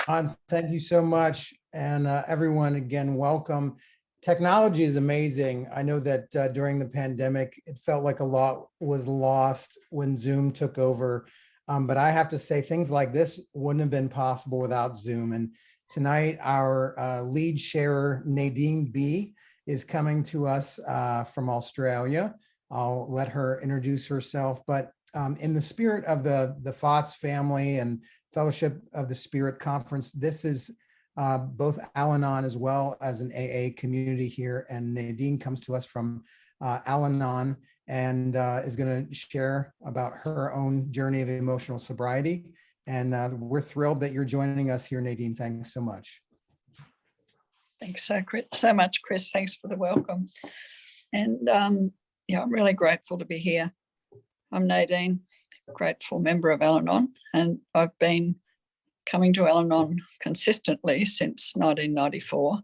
Thank you so much. And everyone, again, welcome. Technology is amazing. I know that during the pandemic, it felt like a lot was lost when Zoom took over. But I have to say, things like this wouldn't have been possible without Zoom. And tonight, our lead sharer, Nadine B, is coming to us from Australia. I'll let her introduce herself. But in the spirit of the FOTS family and Fellowship of the Spirit Conference, this is both Al-Anon as well as an AA community here. And Nadine comes to us from Al-Anon and is going to share about her own journey of emotional sobriety. And we're thrilled that you're joining us here, Nadine. Thanks so much. Thanks so much, Chris. Thanks for the welcome. And yeah, I'm really grateful to be here. I'm Nadine, grateful member of Al-Anon, and I've been coming to Al-Anon consistently since 1994.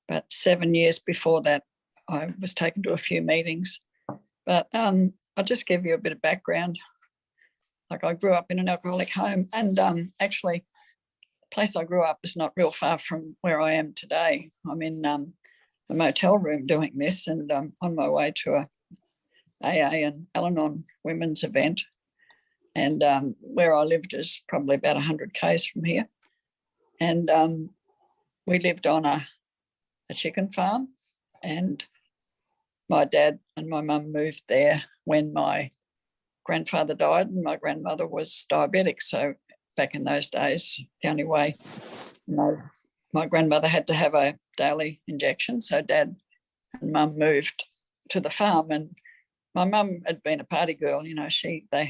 But 7 years before that, I was taken to a few meetings. But I'll just give you a bit of background. Like, I grew up in an alcoholic home, and actually, the place I grew up is not real far from where I am today. I'm in a motel room doing this, and on my way to a AA and Al-Anon women's event. And where I lived is probably about 100 k's from here. And we lived on a chicken farm, and my dad and my mum moved there when my grandfather died, and my grandmother was diabetic. So back in those days, the only way, my grandmother had to have a daily injection. So Dad and Mum moved to the farm, and my mum had been a party girl. They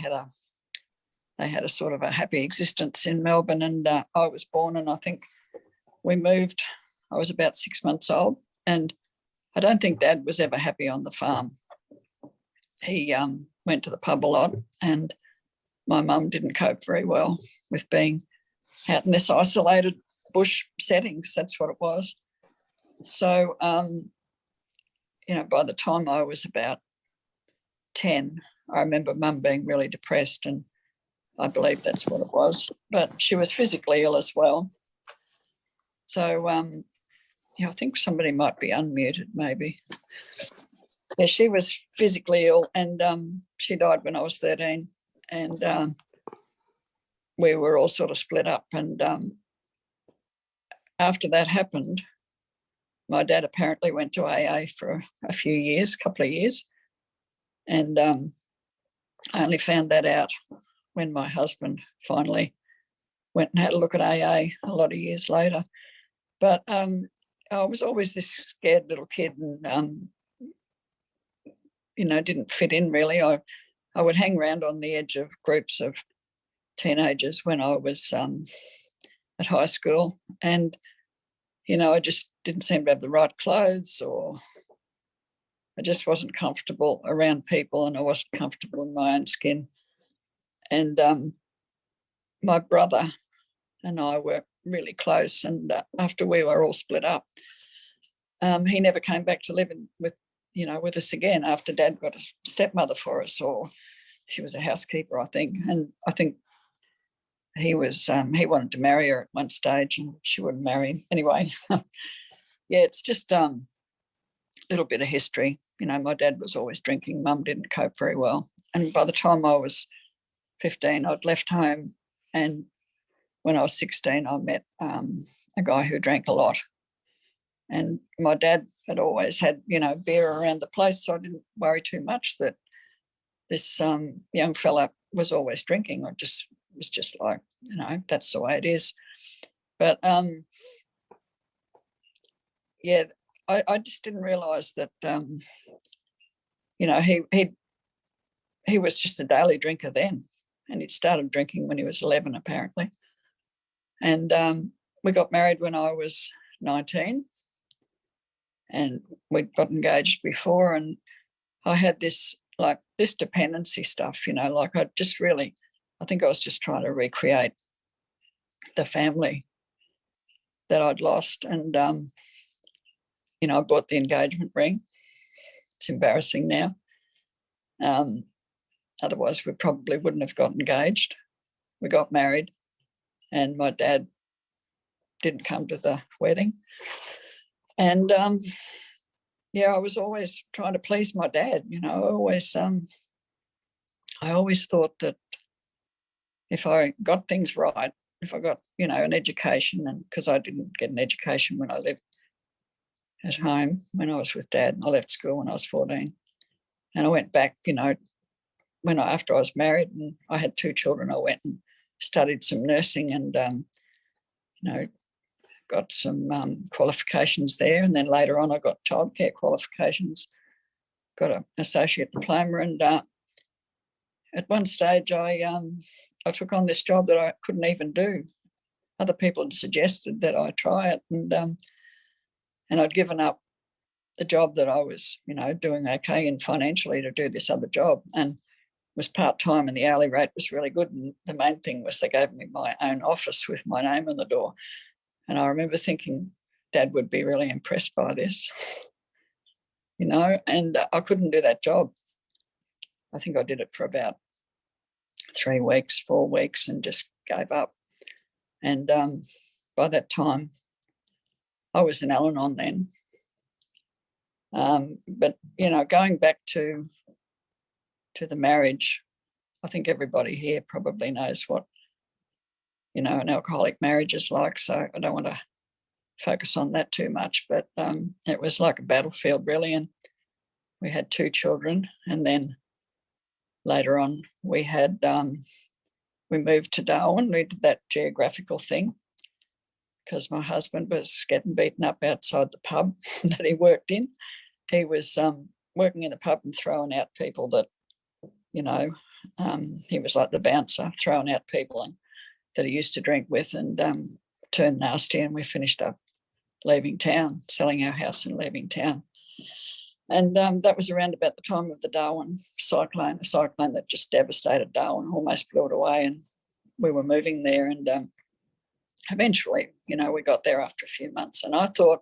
had a sort of a happy existence in Melbourne, and I was born, and I think we moved. I was about 6 months old, and I don't think Dad was ever happy on the farm. He went to the pub a lot, and my mum didn't cope very well with being out in this isolated bush settings. That's what it was. So, by the time I was about 10, I remember Mum being really depressed, and I believe that's what it was. But she was physically ill as well. So, I think somebody might be unmuted, maybe. Yeah, she was physically ill, and she died when I was 13. And we were all sort of split up. And after that happened, my dad apparently went to AA for a couple of years. And I only found that out when my husband finally went and had a look at AA a lot of years later. But I was always this scared little kid, and didn't fit in really. I would hang around on the edge of groups of teenagers when I was at high school, and I just didn't seem to have the right clothes, or I just wasn't comfortable around people, and I wasn't comfortable in my own skin. And my brother and I were really close, and after we were all split up, he never came back to live with us again after Dad got a stepmother for us, or she was a housekeeper, I think. And I think he wanted to marry her at one stage, and she wouldn't marry him. Anyway, yeah, it's just a little bit of history. My dad was always drinking. Mum didn't cope very well. And by the time I was 15, I'd left home. And when I was 16, I met a guy who drank a lot. And my dad had always had, beer around the place, so I didn't worry too much that this young fella was always drinking. I was just like, that's the way it is. But yeah, I just didn't realise that, he was just a daily drinker then, and he'd started drinking when he was 11, apparently. And we got married when I was 19, and we'd got engaged before, and I had this dependency stuff, I think I was just trying to recreate the family that I'd lost. And, I bought the engagement ring. It's embarrassing now. Otherwise, we probably wouldn't have got engaged. We got married, and my dad didn't come to the wedding. And yeah, I was always trying to please my dad. I always thought that if I got things right, if I got, an education, and because I didn't get an education when I lived at home, when I was with Dad, and I left school when I was 14. And I went back, after I was married and I had 2 children, I went and studied some nursing and, got some qualifications there. And then later on, I got childcare qualifications, got an associate diploma. And at one stage, I took on this job that I couldn't even do. Other people had suggested that I try it, and I'd given up the job that I was, doing okay in financially to do this other job, and was part-time, and the hourly rate was really good. And the main thing was they gave me my own office with my name on the door. And I remember thinking Dad would be really impressed by this, and I couldn't do that job. I think I did it for about 3 weeks, 4 weeks, and just gave up. And by that time, I was in Al-Anon then. But, going back to the marriage, I think everybody here probably knows what, an alcoholic marriage is like. So I don't want to focus on that too much, but it was like a battlefield, really. And we had 2 children. And then later on, we moved to Darwin. We did that geographical thing because my husband was getting beaten up outside the pub that he worked in. He was working in the pub and throwing out people that, he was like the bouncer, throwing out people that he used to drink with, and turned nasty. And we finished up leaving town, selling our house and leaving town. And that was around about the time of the Darwin cyclone, a cyclone that just devastated Darwin, almost blew it away. And we were moving there. And eventually, we got there after a few months. And I thought,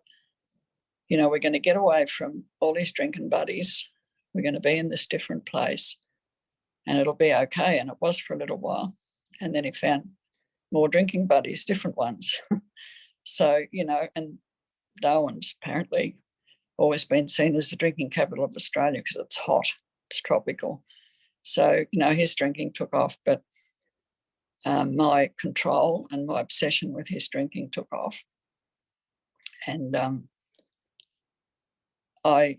we're going to get away from all these drinking buddies. We're going to be in this different place and it'll be okay. And it was for a little while. And then he found more drinking buddies, different ones. So, and Darwin's apparently always been seen as the drinking capital of Australia because it's hot, it's tropical. So, his drinking took off, but my control and my obsession with his drinking took off. And I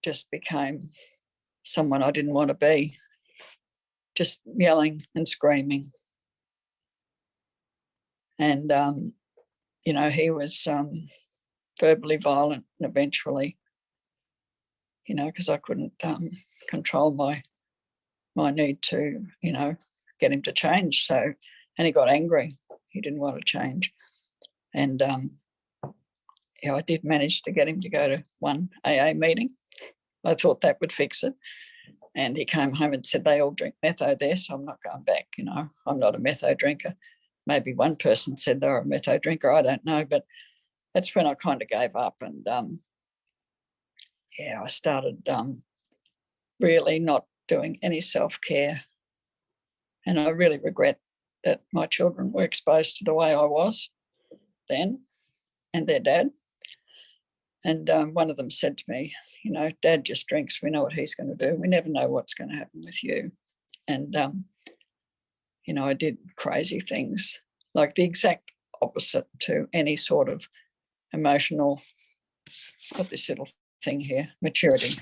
just became someone I didn't want to be, just yelling and screaming. And, he was verbally violent, and eventually, because I couldn't control my need to, get him to change. So, and he got angry. He didn't want to change. And, I did manage to get him to go to one AA meeting. I thought that would fix it. And he came home and said, they all drink metho there, so I'm not going back. I'm not a metho drinker. Maybe one person said they were a metho drinker. I don't know. But that's when I kind of gave up. And, I started really not doing any self-care. And I really regret that my children were exposed to the way I was then, and their dad. And one of them said to me, Dad just drinks. We know what he's going to do. We never know what's going to happen with you. And, I did crazy things, like the exact opposite to any sort of emotional, got this little thing here, maturity.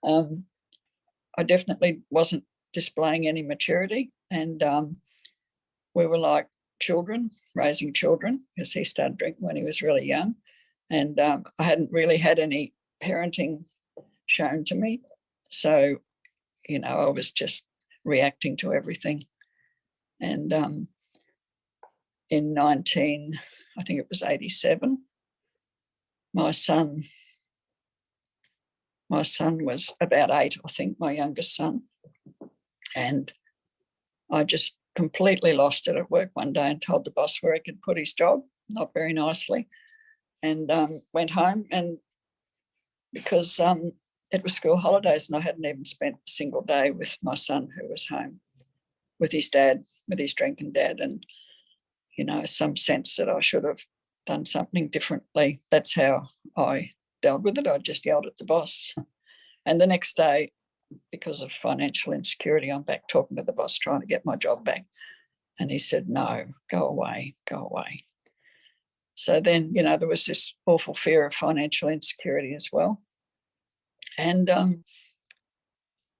I definitely wasn't displaying any maturity. And we were like children, raising children, because he started drinking when he was really young. And I hadn't really had any parenting shown to me. So, I was just reacting to everything. And in I think it was 87, my son was about 8, I think, my youngest son. And I just completely lost it at work one day and told the boss where he could put his job, not very nicely. And went home, and because it was school holidays and I hadn't even spent a single day with my son, who was home with his dad, with his drinking dad. And, some sense that I should have done something differently. That's how I dealt with it. I just yelled at the boss. And the next day, because of financial insecurity, I'm back talking to the boss, trying to get my job back. And he said, no, go away, go away. So then, there was this awful fear of financial insecurity as well. And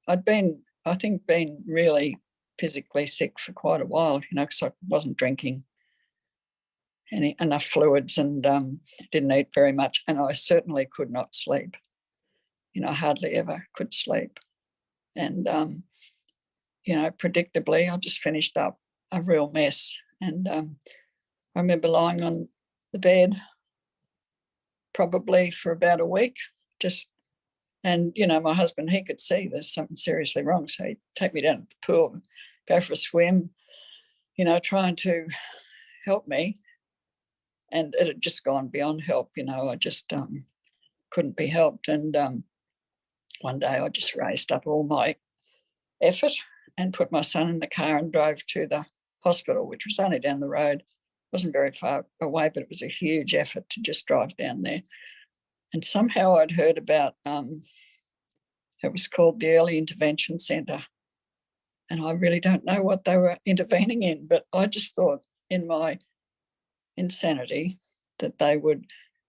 I'd been really physically sick for quite a while, because I wasn't drinking enough fluids and didn't eat very much. And I certainly could not sleep. Hardly ever could sleep. And, predictably, I just finished up a real mess. And I remember lying on the bed probably for about a week, and my husband, he could see there's something seriously wrong. So he'd take me down to the pool, go for a swim, trying to help me. And it had just gone beyond help, I just couldn't be helped. And one day I just raised up all my effort and put my son in the car and drove to the hospital, which was only down the road. It wasn't very far away, but it was a huge effort to just drive down there. And somehow I'd heard about, it was called the Early Intervention Centre. And I really don't know what they were intervening in, but I just thought in my insanity that they would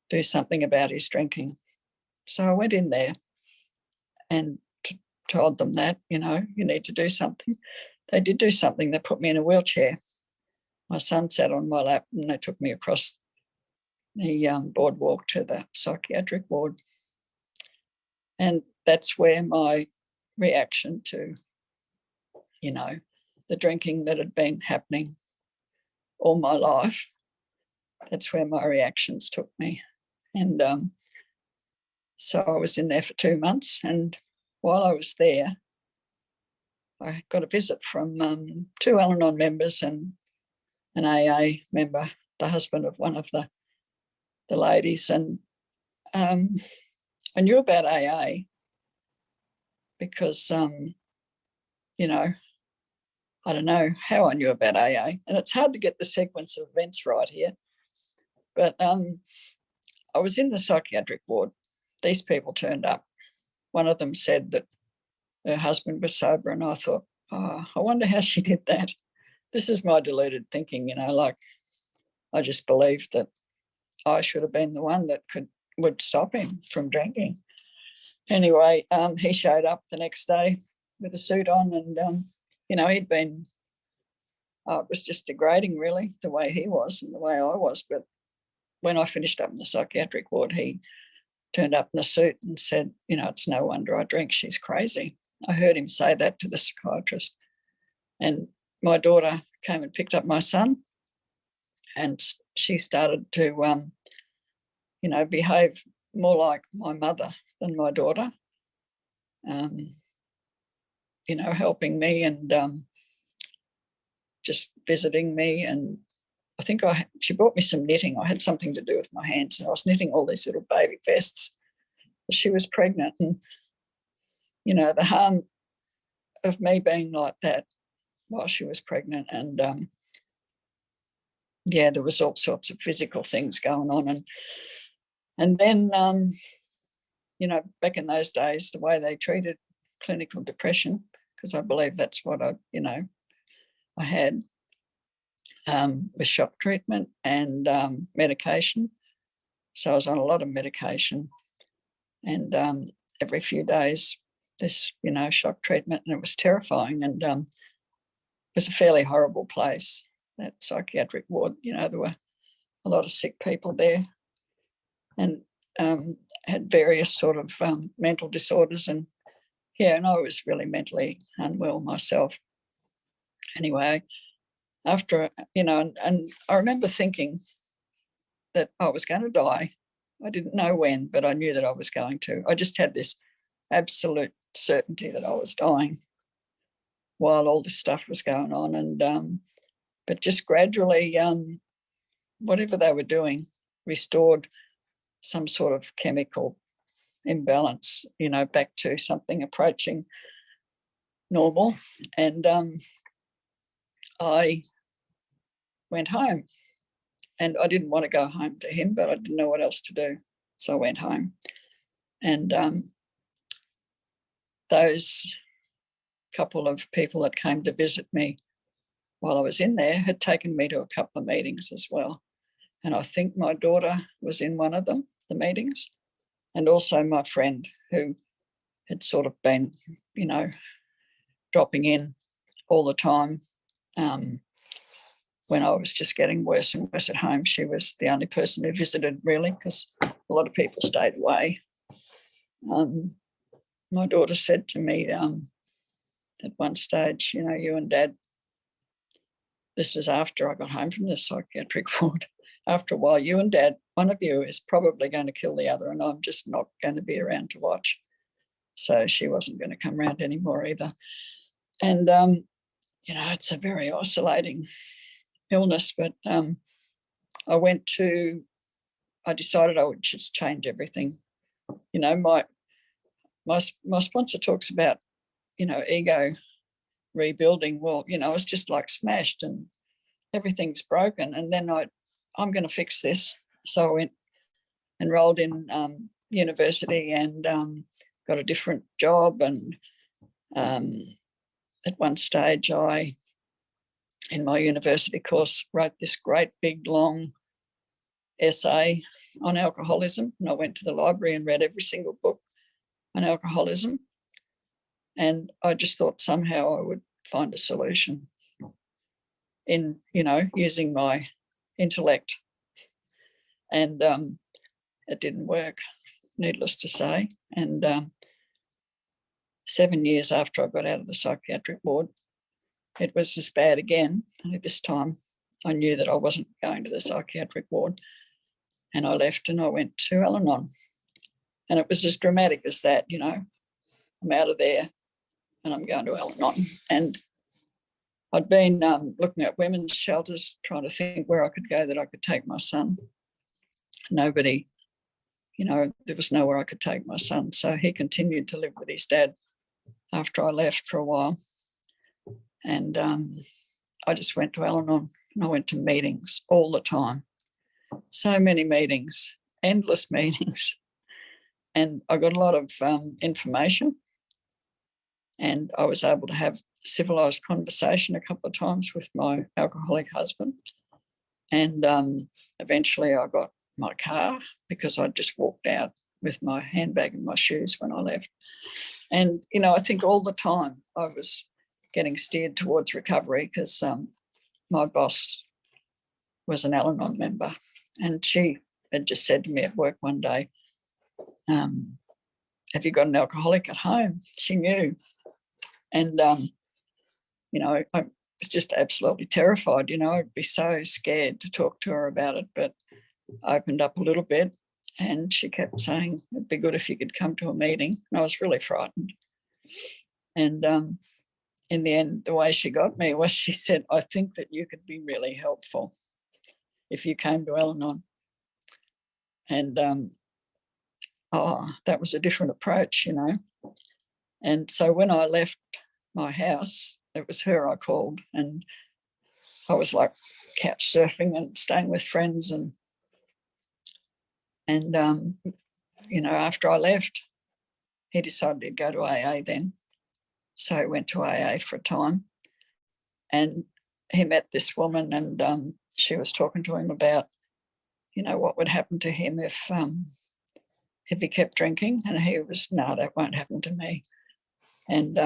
do something about his drinking. So I went in there and told them that, you need to do something. They did do something. They put me in a wheelchair. My son sat on my lap and they took me across the boardwalk to the psychiatric ward. And that's where my reaction to, the drinking that had been happening all my life, that's where my reactions took me. And so I was in there for 2 months. And while I was there, I got a visit from 2 Al-Anon members and an AA member, the husband of one of the ladies. And I knew about AA because, I don't know how I knew about AA. And it's hard to get the sequence of events right here. But I was in the psychiatric ward. These people turned up. One of them said that her husband was sober, and I thought, I wonder how she did that. This is my deluded thinking, I just believed that I should have been the one that would stop him from drinking. Anyway, he showed up the next day with a suit on, and he'd been. It was just degrading, really, the way he was and the way I was. But when I finished up in the psychiatric ward, he turned up in a suit and said, it's no wonder I drink. She's crazy. I heard him say that to the psychiatrist. And my daughter came and picked up my son, and she started to, behave more like my mother than my daughter, helping me and just visiting me. And I think she brought me some knitting. I had something to do with my hands, and I was knitting all these little baby vests. She was pregnant, and, the harm of me being like that while she was pregnant. And, there was all sorts of physical things going on. And then, back in those days, the way they treated clinical depression, because I believe that's what I had, with shock treatment and medication. So I was on a lot of medication, and every few days this, shock treatment, and it was terrifying. And it was a fairly horrible place, that psychiatric ward. There were a lot of sick people there, and had various sort of mental disorders. And and I was really mentally unwell myself. Anyway, after, and I remember thinking that I was going to die. I didn't know when, but I knew that I was going to. I just had this absolute certainty that I was dying while all this stuff was going on. And but just gradually, whatever they were doing restored some sort of chemical imbalance, back to something approaching normal. And I went home. And I didn't want to go home to him, but I didn't know what else to do. So I went home. And those couple of people that came to visit me while I was in there had taken me to a couple of meetings as well. And I think my daughter was in one of them, the meetings, and also my friend who had sort of been, you know, dropping in all the time. When I was just getting worse and worse at home, she was the only person who visited, really, because a lot of people stayed away. My daughter said to me at one stage, you know, you and Dad, this was after I got home from the psychiatric ward, after a while, you and Dad, one of you is probably going to kill the other, and I'm just not going to be around to watch. So she wasn't going to come around anymore either. And, you know, it's a very isolating illness, but I decided I would just change everything. You know, my sponsor talks about, you know, ego rebuilding. Well, you know, it's just like smashed and everything's broken. And then I'm going to fix this. So I went, enrolled in university and got a different job. And at one stage in my university course, wrote this great big long essay on alcoholism. And I went to the library and read every single book on alcoholism. And I just thought somehow I would find a solution in, you know, using my intellect. And it didn't work, needless to say. And 7 years after I got out of the psychiatric ward, it was as bad again. Only this time I knew that I wasn't going to the psychiatric ward. And I left and I went to Al-Anon. And it was as dramatic as that, you know. I'm out of there and I'm going to Al-Anon. And I'd been looking at women's shelters, trying to think where I could go that I could take my son. Nobody, you know, there was nowhere I could take my son. So he continued to live with his dad after I left for a while. And I just went to Al-Anon and I went to meetings all the time. So many meetings, endless meetings. And I got a lot of information. And I was able to have civilized conversation a couple of times with my alcoholic husband. And eventually I got my car because I just walked out with my handbag and my shoes when I left. And, you know, I think all the time I was getting steered towards recovery because my boss was an Al-Anon member, and she had just said to me at work one day, have you got an alcoholic at home? She knew. And, you know, I was just absolutely terrified. You know, I'd be so scared to talk to her about it, but I opened up a little bit and she kept saying, it'd be good if you could come to a meeting. And I was really frightened. And in the end, the way she got me was she said, I think that you could be really helpful if you came to Al-Anon. And that was a different approach, you know. And so when I left my house, it was her I called, and I was like couch surfing and staying with friends. And you know, after I left, he decided to go to AA then. So he went to AA for a time, and he met this woman, and she was talking to him about, you know, what would happen to him if he kept drinking. And he was, no, that won't happen to me. And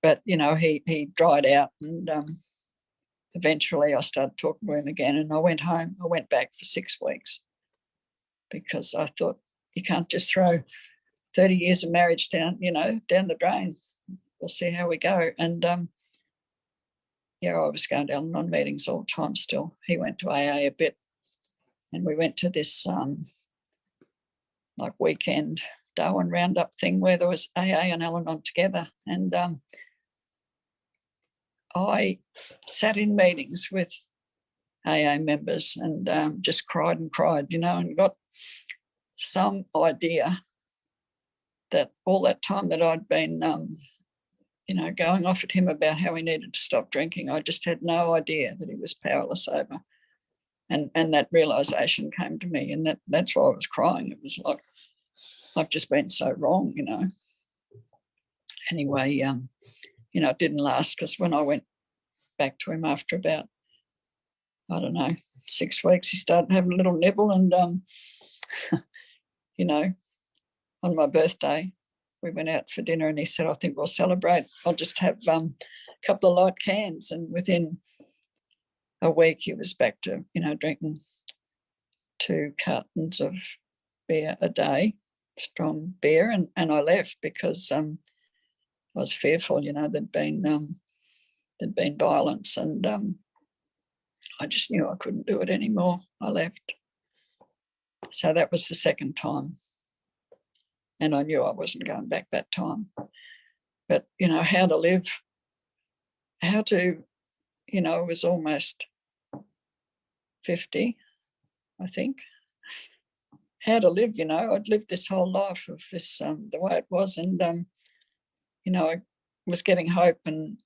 but you know, he dried out, and eventually I started talking to him again, and I went home. I went back for 6 weeks because I thought you can't just throw 30 years of marriage down the drain. We'll see how we go. And yeah, I was going to Al-Anon meetings all the time still. He went to AA a bit, and we went to this like weekend Darwin roundup thing where there was AA and Al-Anon together. And I sat in meetings with AA members and just cried and cried, you know, and got some idea that all that time that I'd been, going off at him about how he needed to stop drinking. I just had no idea that he was powerless over. And that realization came to me, and that's why I was crying. It was like, I've just been so wrong. Anyway, it didn't last, because when I went back to him after about, 6 weeks, he started having a little nibble, and, on my birthday, we went out for dinner, and he said, I think we'll celebrate. I'll just have a couple of light cans. And within a week, he was back to, drinking 2 cartons of beer a day, strong beer. And I left because I was fearful, there'd been violence, and I just knew I couldn't do it anymore. I left. So that was the second time. And I knew I wasn't going back that time. But, how to live, I was almost 50, I think. How to live, I'd lived this whole life of this, the way it was. And, I was getting hope and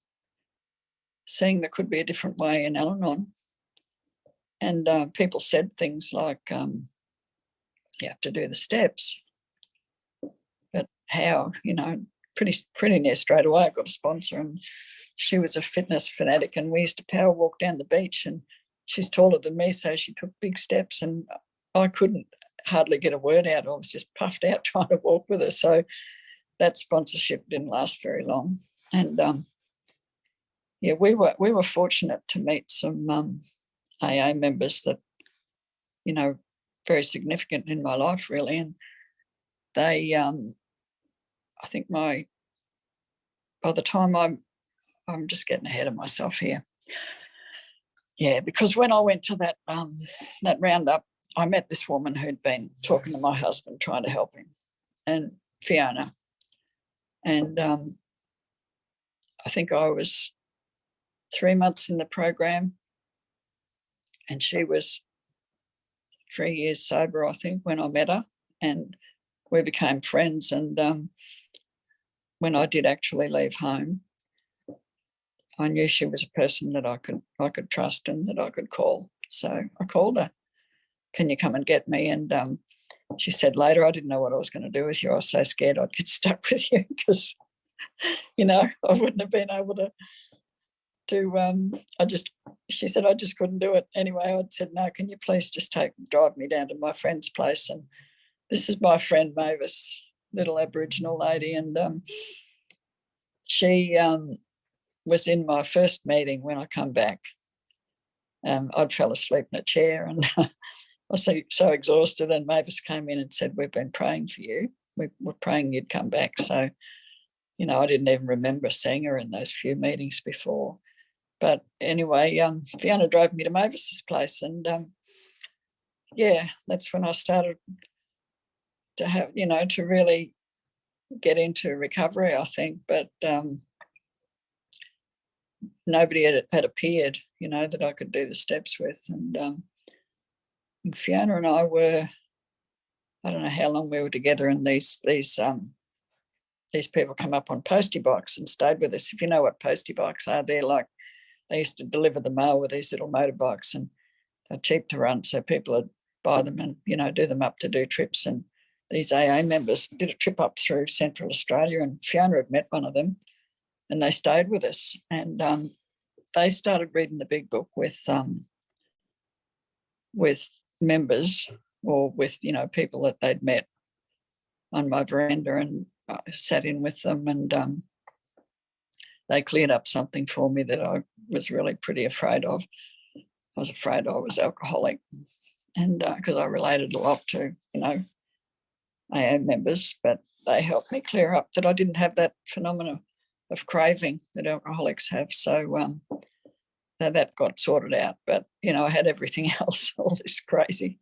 seeing there could be a different way in Al-Anon. And people said things like, you have to do the steps. But how, pretty near straight away I got a sponsor, and she was a fitness fanatic, and we used to power walk down the beach, and she's taller than me, so she took big steps, and I couldn't hardly get a word out. I was just puffed out trying to walk with her. So that sponsorship didn't last very long. And we were fortunate to meet some AA members that, very significant in my life, really. And they, I think by the time I'm just getting ahead of myself here. Yeah, because when I went to that roundup, I met this woman who'd been talking to my husband, trying to help him, and Fiona. And I think I was 3 months in the program, and she was 3 years sober, I think, when I met her, and we became friends. And when I did actually leave home, I knew she was a person that I could trust and that I could call. So I called her. Can you come and get me? And she said later, I didn't know what I was going to do with you. I was so scared I'd get stuck with you, because, I wouldn't have been able to she said I just couldn't do it. Anyway, I said, no, can you please just drive me down to my friend's place? And this is my friend Mavis, little Aboriginal lady. And she was in my first meeting when I come back. I'd fell asleep in a chair, and I was so exhausted, and Mavis came in and said, we've been praying for you. We were praying you'd come back. So, I didn't even remember seeing her in those few meetings before. But anyway, Fiona drove me to Mavis's place, and that's when I started to have, to really get into recovery, I think. But nobody had appeared, that I could do the steps with. And Fiona and I were, I don't know how long we were together, and these people come up on postie bikes and stayed with us. If you know what postie bikes are, they used to deliver the mail with these little motorbikes, and they're cheap to run, so people would buy them and, do them up to do trips. And these AA members did a trip up through Central Australia, and Fiona had met one of them, and they stayed with us. And they started reading the big book with members, or with, people that they'd met on my veranda, and I sat in with them, and they cleared up something for me that I was really pretty afraid of. I was afraid I was alcoholic, and because I related a lot to, AA members, but they helped me clear up that I didn't have that phenomenon of craving that alcoholics have. So that got sorted out. But, I had everything else, all this crazy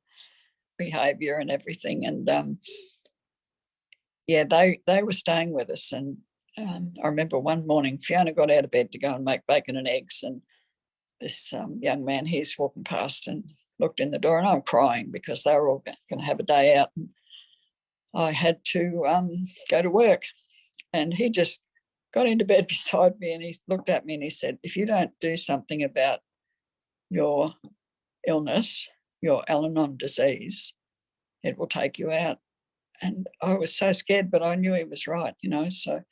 behaviour and everything. And, they were staying with us. And I remember one morning Fiona got out of bed to go and make bacon and eggs, and this young man, he's walking past and looked in the door, and I'm crying because they were all going to have a day out, and I had to go to work. And he just got into bed beside me, and he looked at me and he said, if you don't do something about your illness, your Al-Anon disease, it will take you out. And I was so scared, but I knew he was right, So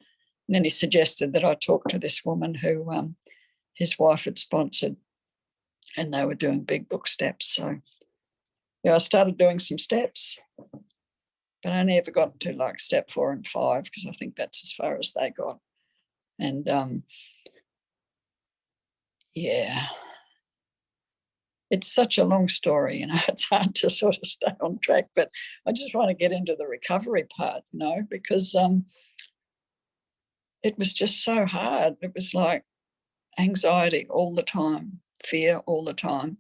then he suggested that I talk to this woman who his wife had sponsored, and they were doing big book steps. So I started doing some steps, but I only ever got to like step 4 and 5, because I think that's as far as they got. And it's such a long story, it's hard to sort of stay on track, but I just want to get into the recovery part, because it was just so hard. It was like anxiety all the time, fear all the time,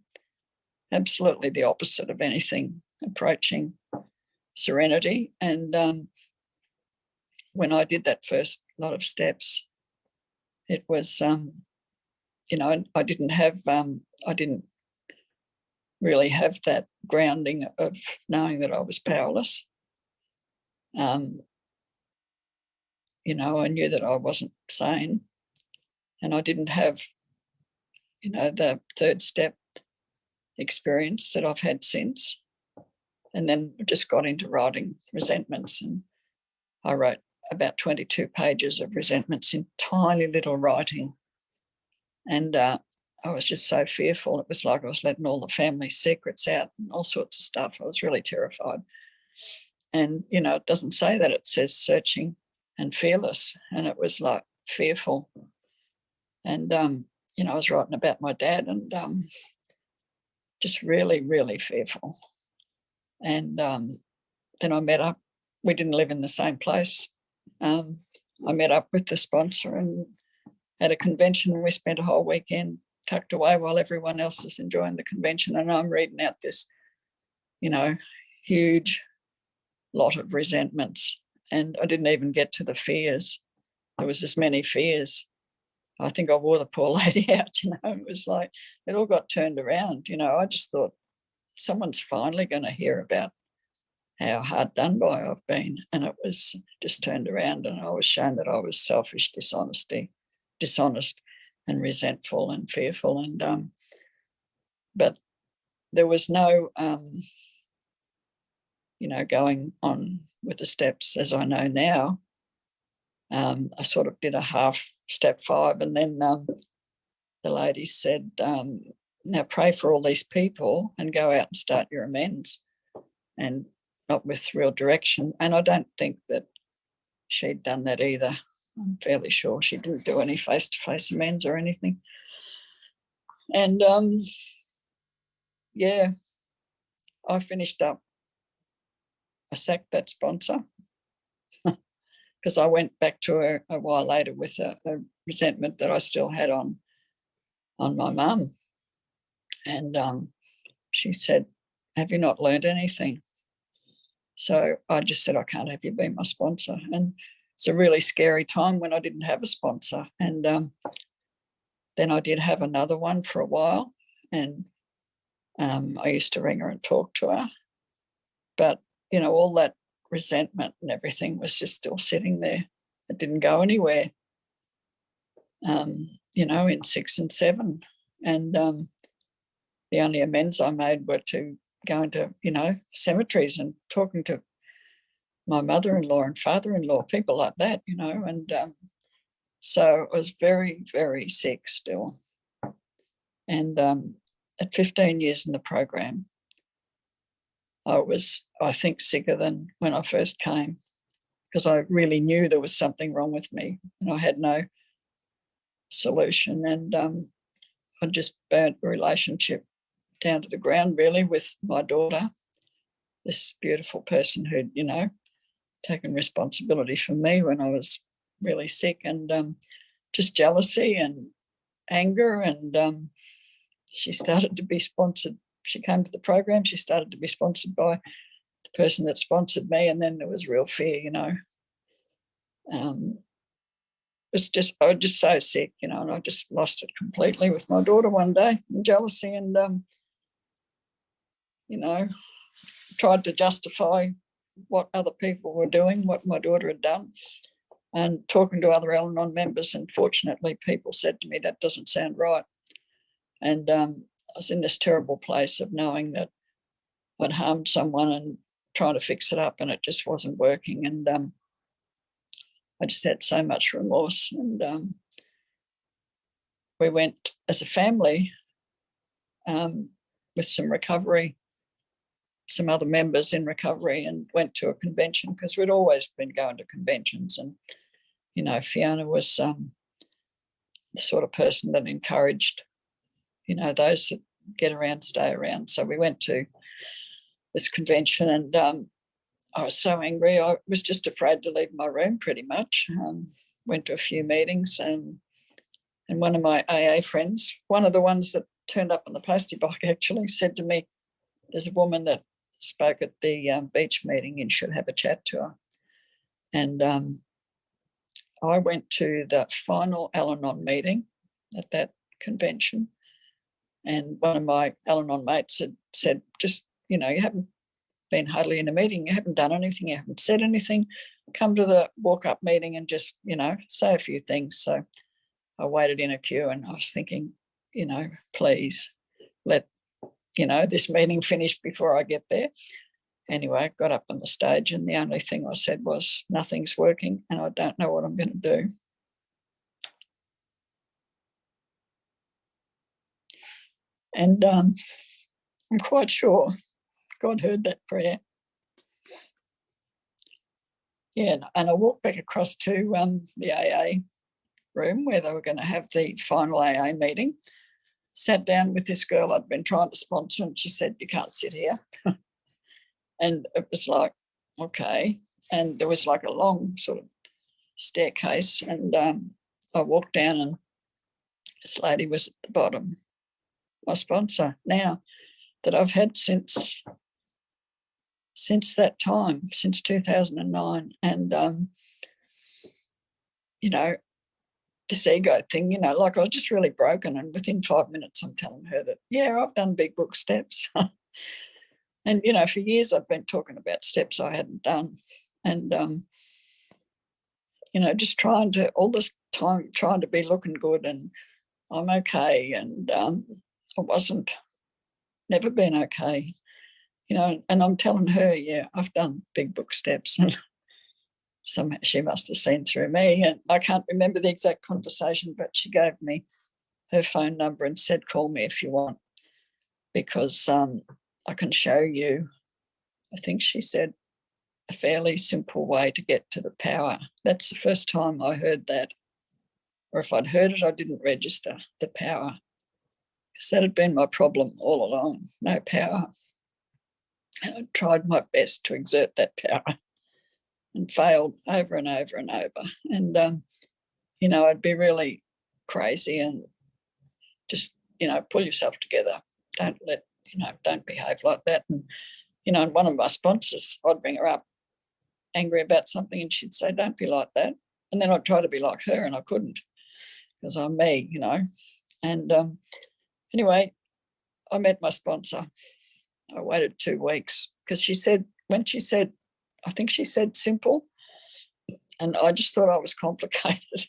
absolutely the opposite of anything approaching serenity. And when I did that first lot of steps, it was, I didn't really have that grounding of knowing that I was powerless. I knew that I wasn't sane, and I didn't have, the third step experience that I've had since. And then just got into writing resentments, and I wrote about 22 pages of resentments in tiny little writing. And I was just so fearful. It was like I was letting all the family secrets out and all sorts of stuff. I was really terrified. And, it doesn't say that. It says searching and fearless. And it was like fearful. And, I was writing about my dad, and just really, really fearful. And then I met up. We didn't live in the same place. I met up with the sponsor and at a convention, and we spent a whole weekend tucked away while everyone else is enjoying the convention. And I'm reading out this, huge lot of resentments. And I didn't even get to the fears. There was as many fears. I think I wore the poor lady out, It was like it all got turned around, I just thought someone's finally going to hear about how hard done by I've been. And it was just turned around, and I was shown that I was selfish, dishonest and resentful and fearful. And but there was no going on with the steps as I know now. I sort of did a half step 5, and then the lady said, now pray for all these people and go out and start your amends, and not with real direction. And I don't think that she'd done that either. I'm fairly sure she didn't do any face-to-face amends or anything. And I finished up. I sacked that sponsor because I went back to her a while later with a resentment that I still had on my mum. And she said, have you not learned anything? So I just said, I can't have you be my sponsor. And it's a really scary time when I didn't have a sponsor. And then I did have another one for a while, and I used to ring her and talk to her. But, all that resentment and everything was just still sitting there. It didn't go anywhere, in 6 and 7. And the only amends I made were to go into, cemeteries and talking to my mother-in-law and father-in-law, people like that, and so I was very, very sick still. And at 15 years in the program, I think, sicker than when I first came, because I really knew there was something wrong with me and I had no solution. And I just burnt a relationship down to the ground, really, with my daughter, this beautiful person who'd, taken responsibility for me when I was really sick, and just jealousy and anger. And she started to be sponsored. She came to the program, she started to be sponsored by the person that sponsored me, and then there was real fear, I was just so sick, and I just lost it completely with my daughter one day, and jealousy, and tried to justify what other people were doing, what my daughter had done. and talking to other Al-Anon members. And fortunately, people said to me, that doesn't sound right. And I was in this terrible place of knowing that I'd harmed someone and trying to fix it up, and it just wasn't working. And I just had so much remorse. And we went as a family with some other members in recovery, and went to a convention, because we'd always been going to conventions. And, you know, Fiona was the sort of person that encouraged, you know, those that get around, stay around. So we went to this convention, and I was so angry. I was just afraid to leave my room pretty much. Went to a few meetings, and one of my AA friends, one of the ones that turned up on the postie bike, actually said to me, there's a woman that spoke at the beach meeting, you should have a chat to her. And I went to the final Al-Anon meeting at that convention, and one of my Al-Anon mates had said, just, you know, you haven't been hardly in a meeting, you haven't done anything, you haven't said anything, come to the walk-up meeting and just, you know, say a few things. So I waited in a queue, and I was thinking, you know, please let, you know, this meeting finish before I get there. Anyway, I got up on the stage, and the only thing I said was, nothing's working and I don't know what I'm going to do. And I'm quite sure God heard that prayer. Yeah, and I walked back across to the AA room where they were going to have the final AA meeting. Sat down with this girl I'd been trying to sponsor, and she said, you can't sit here. And it was like, okay. And there was like a long sort of staircase, and I walked down, and this lady was at the bottom, my sponsor now, that I've had since that time, since 2009. And, you know, this ego thing, you know, like I was just really broken. And within 5 minutes, I'm telling her that, yeah, I've done big book steps. And, you know, for years I've been talking about steps I hadn't done. And, you know, just all this time trying to be looking good, and I'm okay. And I wasn't, never been okay. You know, and I'm telling her, yeah, I've done big book steps. And somehow she must have seen through me. And I can't remember the exact conversation, but she gave me her phone number and said, call me if you want, because I can show you, I think she said, a fairly simple way to get to the power. That's the first time I heard that. Or if I'd heard it, I didn't register the power, because that had been my problem all along, no power. And I tried my best to exert that power and failed over and over and over. And, you know, I'd be really crazy and just, you know, pull yourself together. Don't behave like that. And, you know, and one of my sponsors, I'd ring her up angry about something, and she'd say, don't be like that. And then I'd try to be like her, and I couldn't, because I'm me, you know. And anyway, I met my sponsor. I waited 2 weeks, because she said, I think she said simple, and I just thought I was complicated.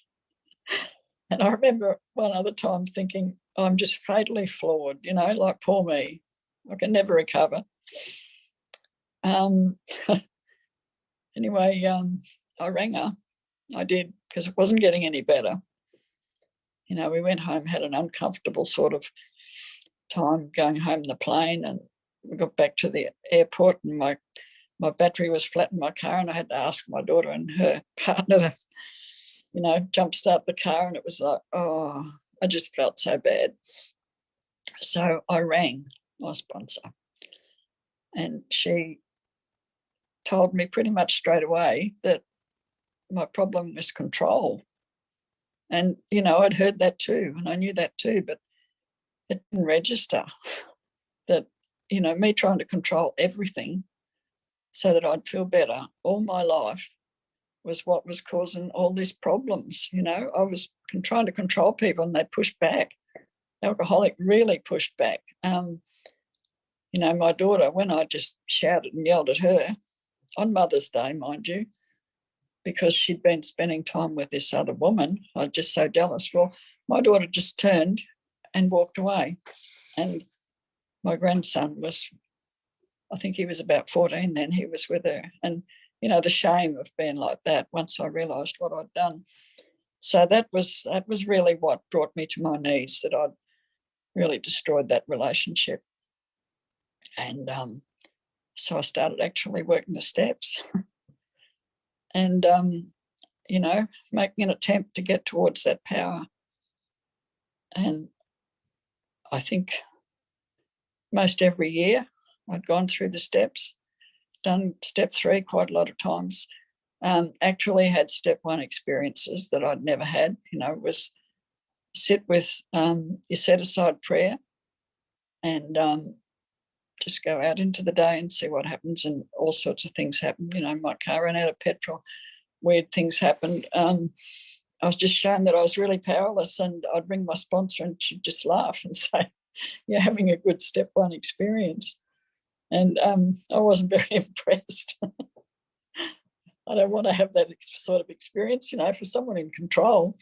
And I remember one other time thinking, I'm just fatally flawed, you know, like poor me. I can never recover. Anyway, I rang her. I did, because it wasn't getting any better. You know, we went home, had an uncomfortable sort of time going home in the plane, and we got back to the airport, and my battery was flat in my car, and I had to ask my daughter and her partner to, you know, jumpstart the car. And it was like, oh, I just felt so bad. So I rang my sponsor, and she told me pretty much straight away that my problem was control. And, you know, I'd heard that too, and I knew that too, but it didn't register that, you know, me trying to control everything so that I'd feel better all my life was what was causing all these problems. You know, I was trying to control people, and they pushed back. The alcoholic really pushed back. You know, my daughter, when I just shouted and yelled at her, on Mother's Day, mind you, because she'd been spending time with this other woman. I was just so jealous. Well, my daughter just turned and walked away. And my grandson was, I think he was about 14 then, he was with her. And, you know, the shame of being like that once I realised what I'd done. So that was really what brought me to my knees, that I'd really destroyed that relationship. And so I started actually working the steps and, you know, making an attempt to get towards that power. And I think most every year I'd gone through the steps, done step 3 quite a lot of times. Actually had step 1 experiences that I'd never had. You know, it was sit with, you set aside prayer and just go out into the day and see what happens, and all sorts of things happen. You know, my car ran out of petrol, weird things happened. I was just shown that I was really powerless, and I'd ring my sponsor and she'd just laugh and say, "You're having a good step 1 experience." And I wasn't very impressed. I don't want to have that sort of experience, you know, for someone in control.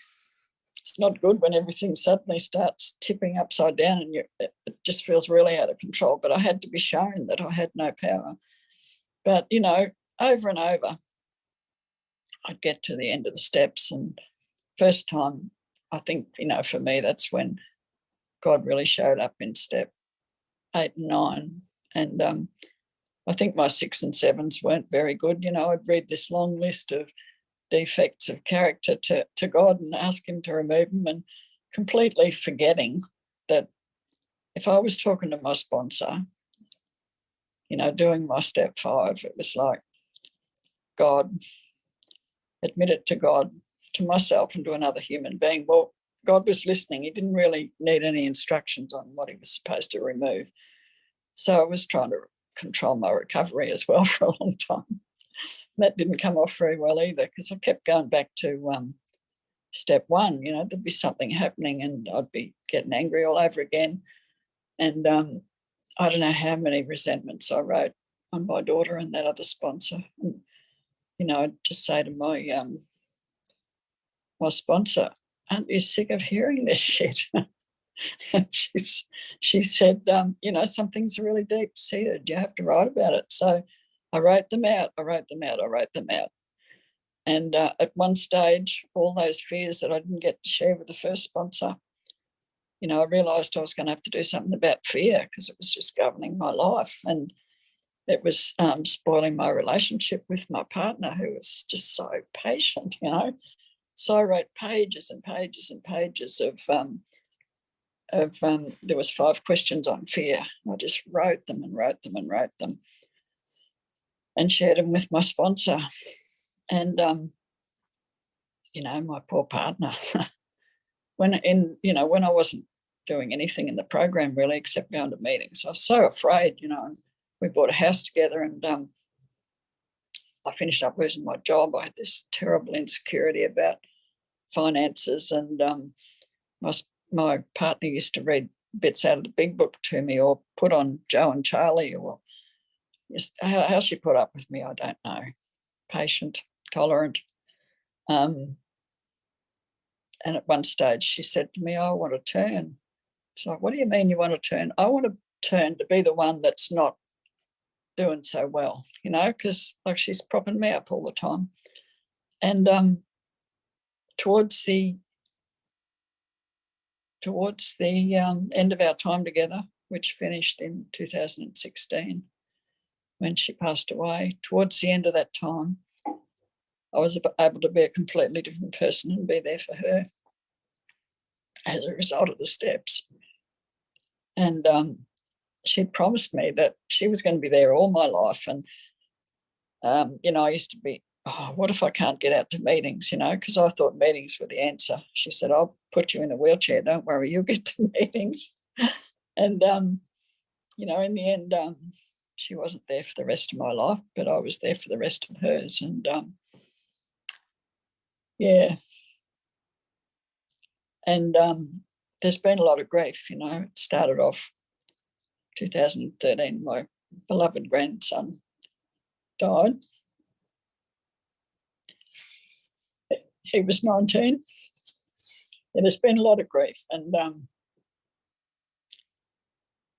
It's not good when everything suddenly starts tipping upside down and it just feels really out of control. But I had to be shown that I had no power. But, you know, over and over, I'd get to the end of the steps, and first time, I think, you know, for me, that's when God really showed up in step 8 and 9. And I think my 6 and 7s weren't very good. You know, I'd read this long list of defects of character to God and ask him to remove them, and completely forgetting that if I was talking to my sponsor, you know, doing my step 5, it was like, God, admit it to God, to myself and to another human being. Well, God was listening. He didn't really need any instructions on what he was supposed to remove. So I was trying to control my recovery as well for a long time. That didn't come off very well either, because I kept going back to step 1. You know, there'd be something happening and I'd be getting angry all over again. And I don't know how many resentments I wrote on my daughter and that other sponsor. And, you know, I'd just say to my sponsor, "Aren't you sick of hearing this shit?" And she said, you know, something's really deep seated. You have to write about it. So I wrote them out. And at one stage, all those fears that I didn't get to share with the first sponsor, you know, I realised I was going to have to do something about fear, because it was just governing my life. And it was spoiling my relationship with my partner, who was just so patient, you know. So I wrote pages and pages and pages of there was 5 questions on fear. I just wrote them and shared them with my sponsor. And, you know, my poor partner, when I wasn't doing anything in the program really except going to meetings, I was so afraid, you know. And we bought a house together, and I finished up losing my job. I had this terrible insecurity about finances, and my partner used to read bits out of the Big Book to me, or put on Joe and Charlie, or just how she put up with me, I don't know. Patient, tolerant. And at one stage she said to me, "I want to turn." It's like, "What do you mean you want to turn?" "I want to turn to be the one that's not doing so well, you know, because like she's propping me up all the time." And towards the end of our time together, which finished in 2016 when she passed away, towards the end of that time, I was able to be a completely different person and be there for her as a result of the steps. And she'd promised me that she was going to be there all my life. And, you know, I used to be, "Oh, what if I can't get out to meetings?" You know, because I thought meetings were the answer. She said, "I'll put you in a wheelchair. Don't worry, you'll get to meetings." And, you know, in the end, she wasn't there for the rest of my life, but I was there for the rest of hers. And, yeah. And there's been a lot of grief, you know. It started off 2013, my beloved grandson died. he was 19. Yeah, there's been a lot of grief, and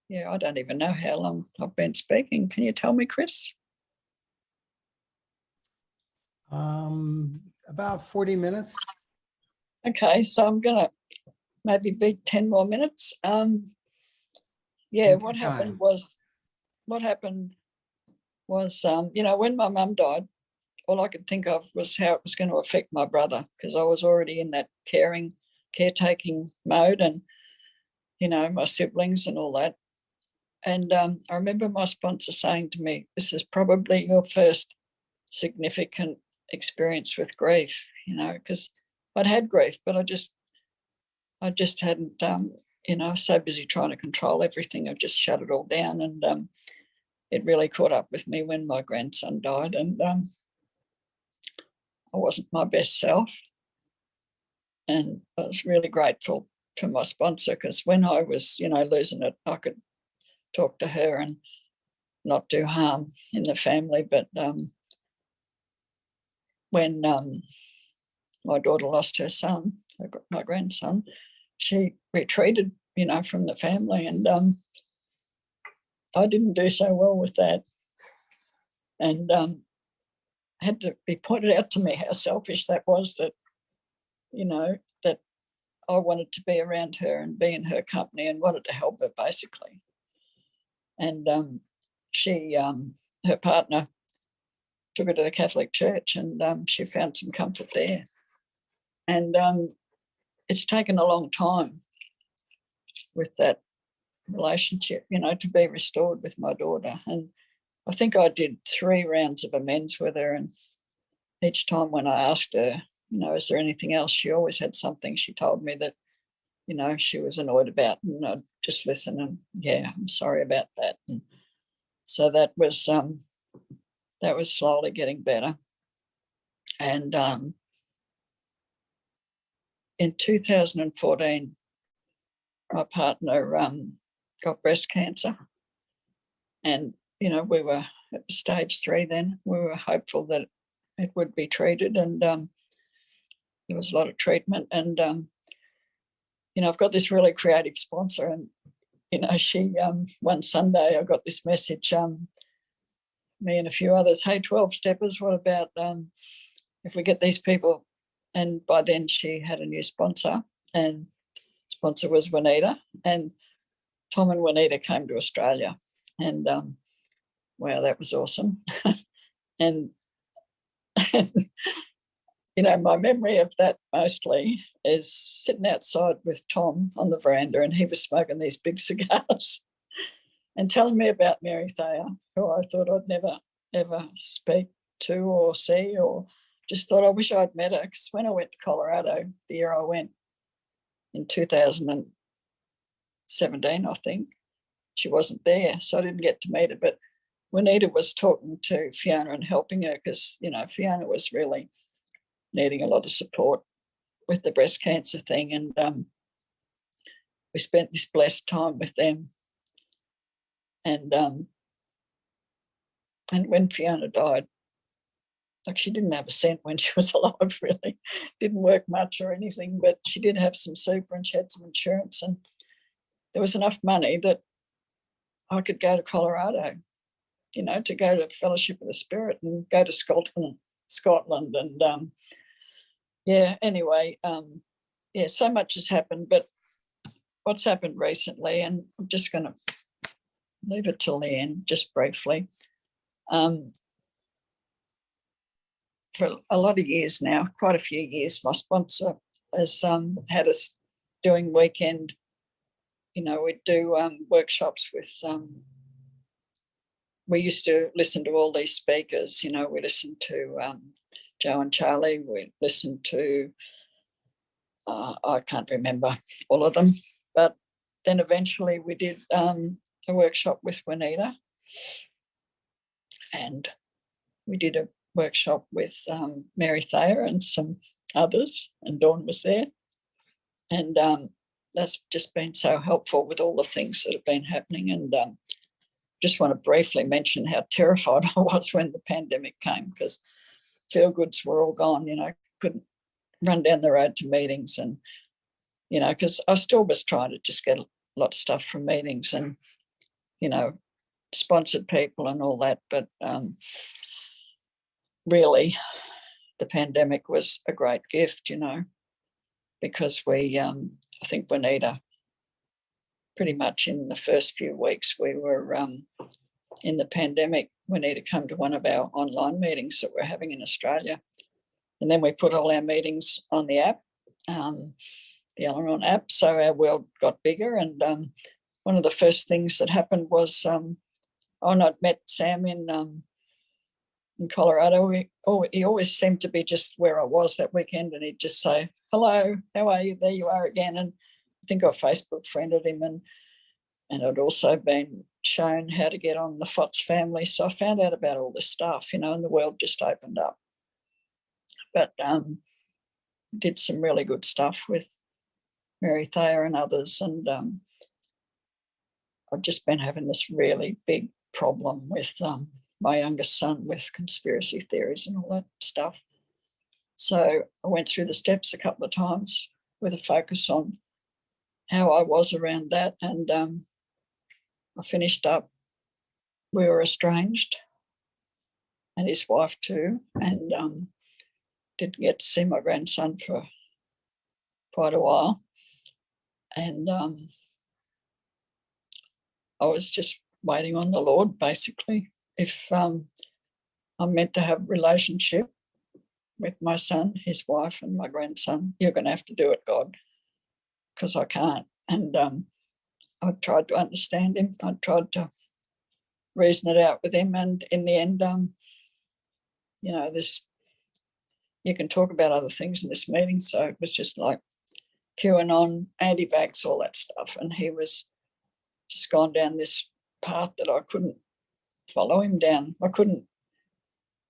yeah, I don't even know how long I've been speaking. Can you tell me, Chris? About 40 minutes. Okay, so I'm gonna maybe be 10 more minutes. Yeah, Take what your happened time. was when my mum died, all I could think of was how it was going to affect my brother, because I was already in that caretaking mode, and my siblings and all that. And I remember my sponsor saying to me, "This is probably your first significant experience with grief," because I'd had grief, but I just hadn't, I was so busy trying to control everything. I just shut it all down, and it really caught up with me when my grandson died, and I wasn't my best self. And I was really grateful to my sponsor, because when I was, losing it, I could talk to her and not do harm in the family. But when my daughter lost her son, my grandson, she retreated, from the family, and I didn't do so well with that. And had to be pointed out to me how selfish that was, that, that I wanted to be around her and be in her company and wanted to help her, basically. And she, her partner, took her to the Catholic Church, and she found some comfort there. And it's taken a long time with that relationship, to be restored with my daughter. And I think I did 3 rounds of amends with her, and each time when I asked her, is there anything else, she always had something she told me that, she was annoyed about, and I'd just listen and, yeah, I'm sorry about that. And so that was slowly getting better. And in 2014, my partner got breast cancer, and we were at stage 3 then. We were hopeful that it would be treated, and there was a lot of treatment. And I've got this really creative sponsor, and she one Sunday I got this message, me and a few others, "Hey, 12 steppers, what about if we get these people?" And by then she had a new sponsor, and sponsor was Juanita, and Tom and Juanita came to Australia, and wow, that was awesome. And my memory of that mostly is sitting outside with Tom on the veranda, and he was smoking these big cigars and telling me about Mary Thayer, who I thought I'd never, ever speak to or see, or just thought I wish I'd met her, because when I went to Colorado, the year I went in 2017, I think, she wasn't there, so I didn't get to meet her. But Juanita was talking to Fiona and helping her, because, Fiona was really needing a lot of support with the breast cancer thing. And we spent this blessed time with them. And when Fiona died, like, she didn't have a cent when she was alive, really. Didn't work much or anything, but she did have some super, and she had some insurance, and there was enough money that I could go to Colorado, to go to Fellowship of the Spirit and go to Scotland. And yeah, anyway, yeah, so much has happened. But what's happened recently, and I'm just going to leave it till the end, just briefly. For a lot of years now, quite a few years, my sponsor has had us doing weekend, we'd do workshops with, we used to listen to all these speakers, we listened to Joe and Charlie, we listened to, I can't remember all of them, but then eventually we did a workshop with Juanita, and we did a workshop with Mary Thayer and some others, and Dawn was there. And that's just been so helpful with all the things that have been happening. And just want to briefly mention how terrified I was when the pandemic came, because feel goods were all gone, couldn't run down the road to meetings, and because I still was trying to just get a lot of stuff from meetings and sponsored people and all that, but really the pandemic was a great gift, because we I think Juanita, pretty much in the first few weeks we were in the pandemic, Juanita come to one of our online meetings that we're having in Australia, and then we put all our meetings on the app, the Al-Anon app, so our world got bigger. And one of the first things that happened was I'd met Sam in Colorado. He always seemed to be just where I was that weekend, and he'd just say, "Hello, how are you? There you are again." And I think I Facebook friended him, and I'd also been shown how to get on the FOTS family. So I found out about all this stuff, and the world just opened up. But did some really good stuff with Mary Thayer and others, and I've just been having this really big problem with my youngest son with conspiracy theories and all that stuff. So I went through the steps a couple of times with a focus on how I was around that, and I finished up. We were estranged, and his wife too, and didn't get to see my grandson for quite a while. And I was just waiting on the Lord, basically. If I'm meant to have a relationship with my son, his wife, and my grandson, you're going to have to do it, God, because I can't. And I tried to understand him. I tried to reason it out with him. And in the end, this, you can talk about other things in this meeting. So it was just like QAnon, anti-vax, all that stuff. And he was just gone down this path that I couldn't follow him down. I couldn't,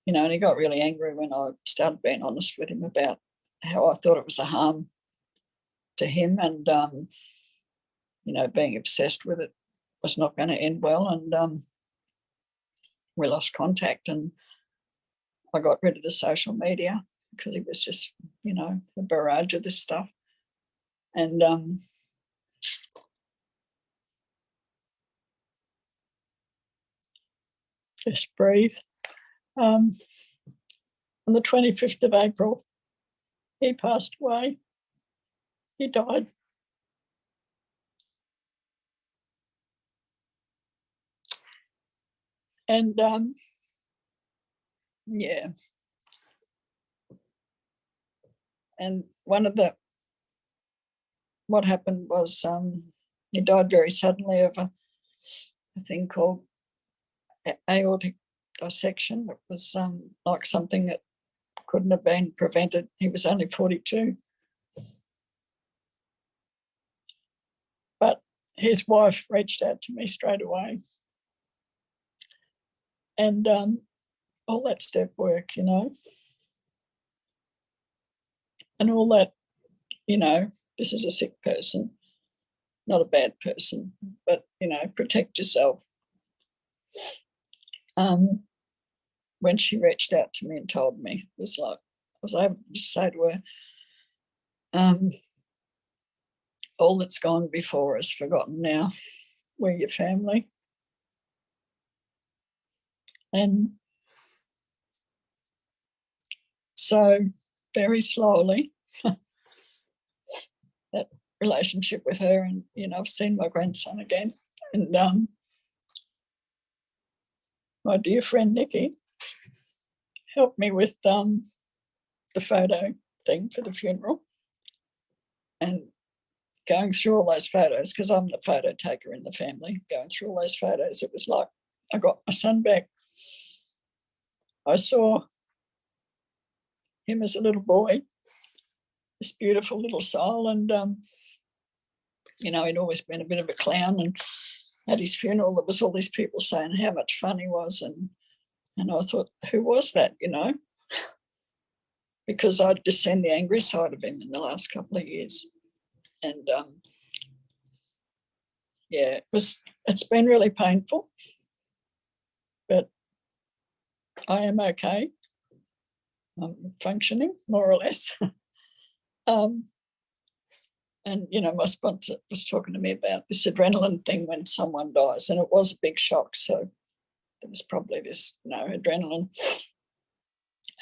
and he got really angry when I started being honest with him about how I thought it was a harm to him, and, being obsessed with it was not going to end well. And we lost contact, and I got rid of the social media because it was just, a barrage of this stuff. And just breathe. On the 25th of April, he passed away. He died. And yeah. And what happened was he died very suddenly of a thing called aortic dissection. It was like something that couldn't have been prevented. He was only 42. But his wife reached out to me straight away. And all that step work, and all that, this is a sick person, not a bad person, but, protect yourself. When she reached out to me and told me, it was like, I was able to say to her, all that's gone before is forgotten now. We're your family. And so very slowly, that relationship with her, and, I've seen my grandson again. And my dear friend Nikki helped me with the photo thing for the funeral, and going through all those photos, because I'm the photo taker in the family, going through all those photos, it was like I got my son back. I saw him as a little boy, this beautiful little soul, and he'd always been a bit of a clown. And at his funeral, there was all these people saying how much fun he was, and I thought, who was that, because I'd just seen the angry side of him in the last couple of years. And it's been really painful, but I am okay. I'm functioning more or less. And, my sponsor was talking to me about this adrenaline thing when someone dies, and it was a big shock. So there was probably this, adrenaline.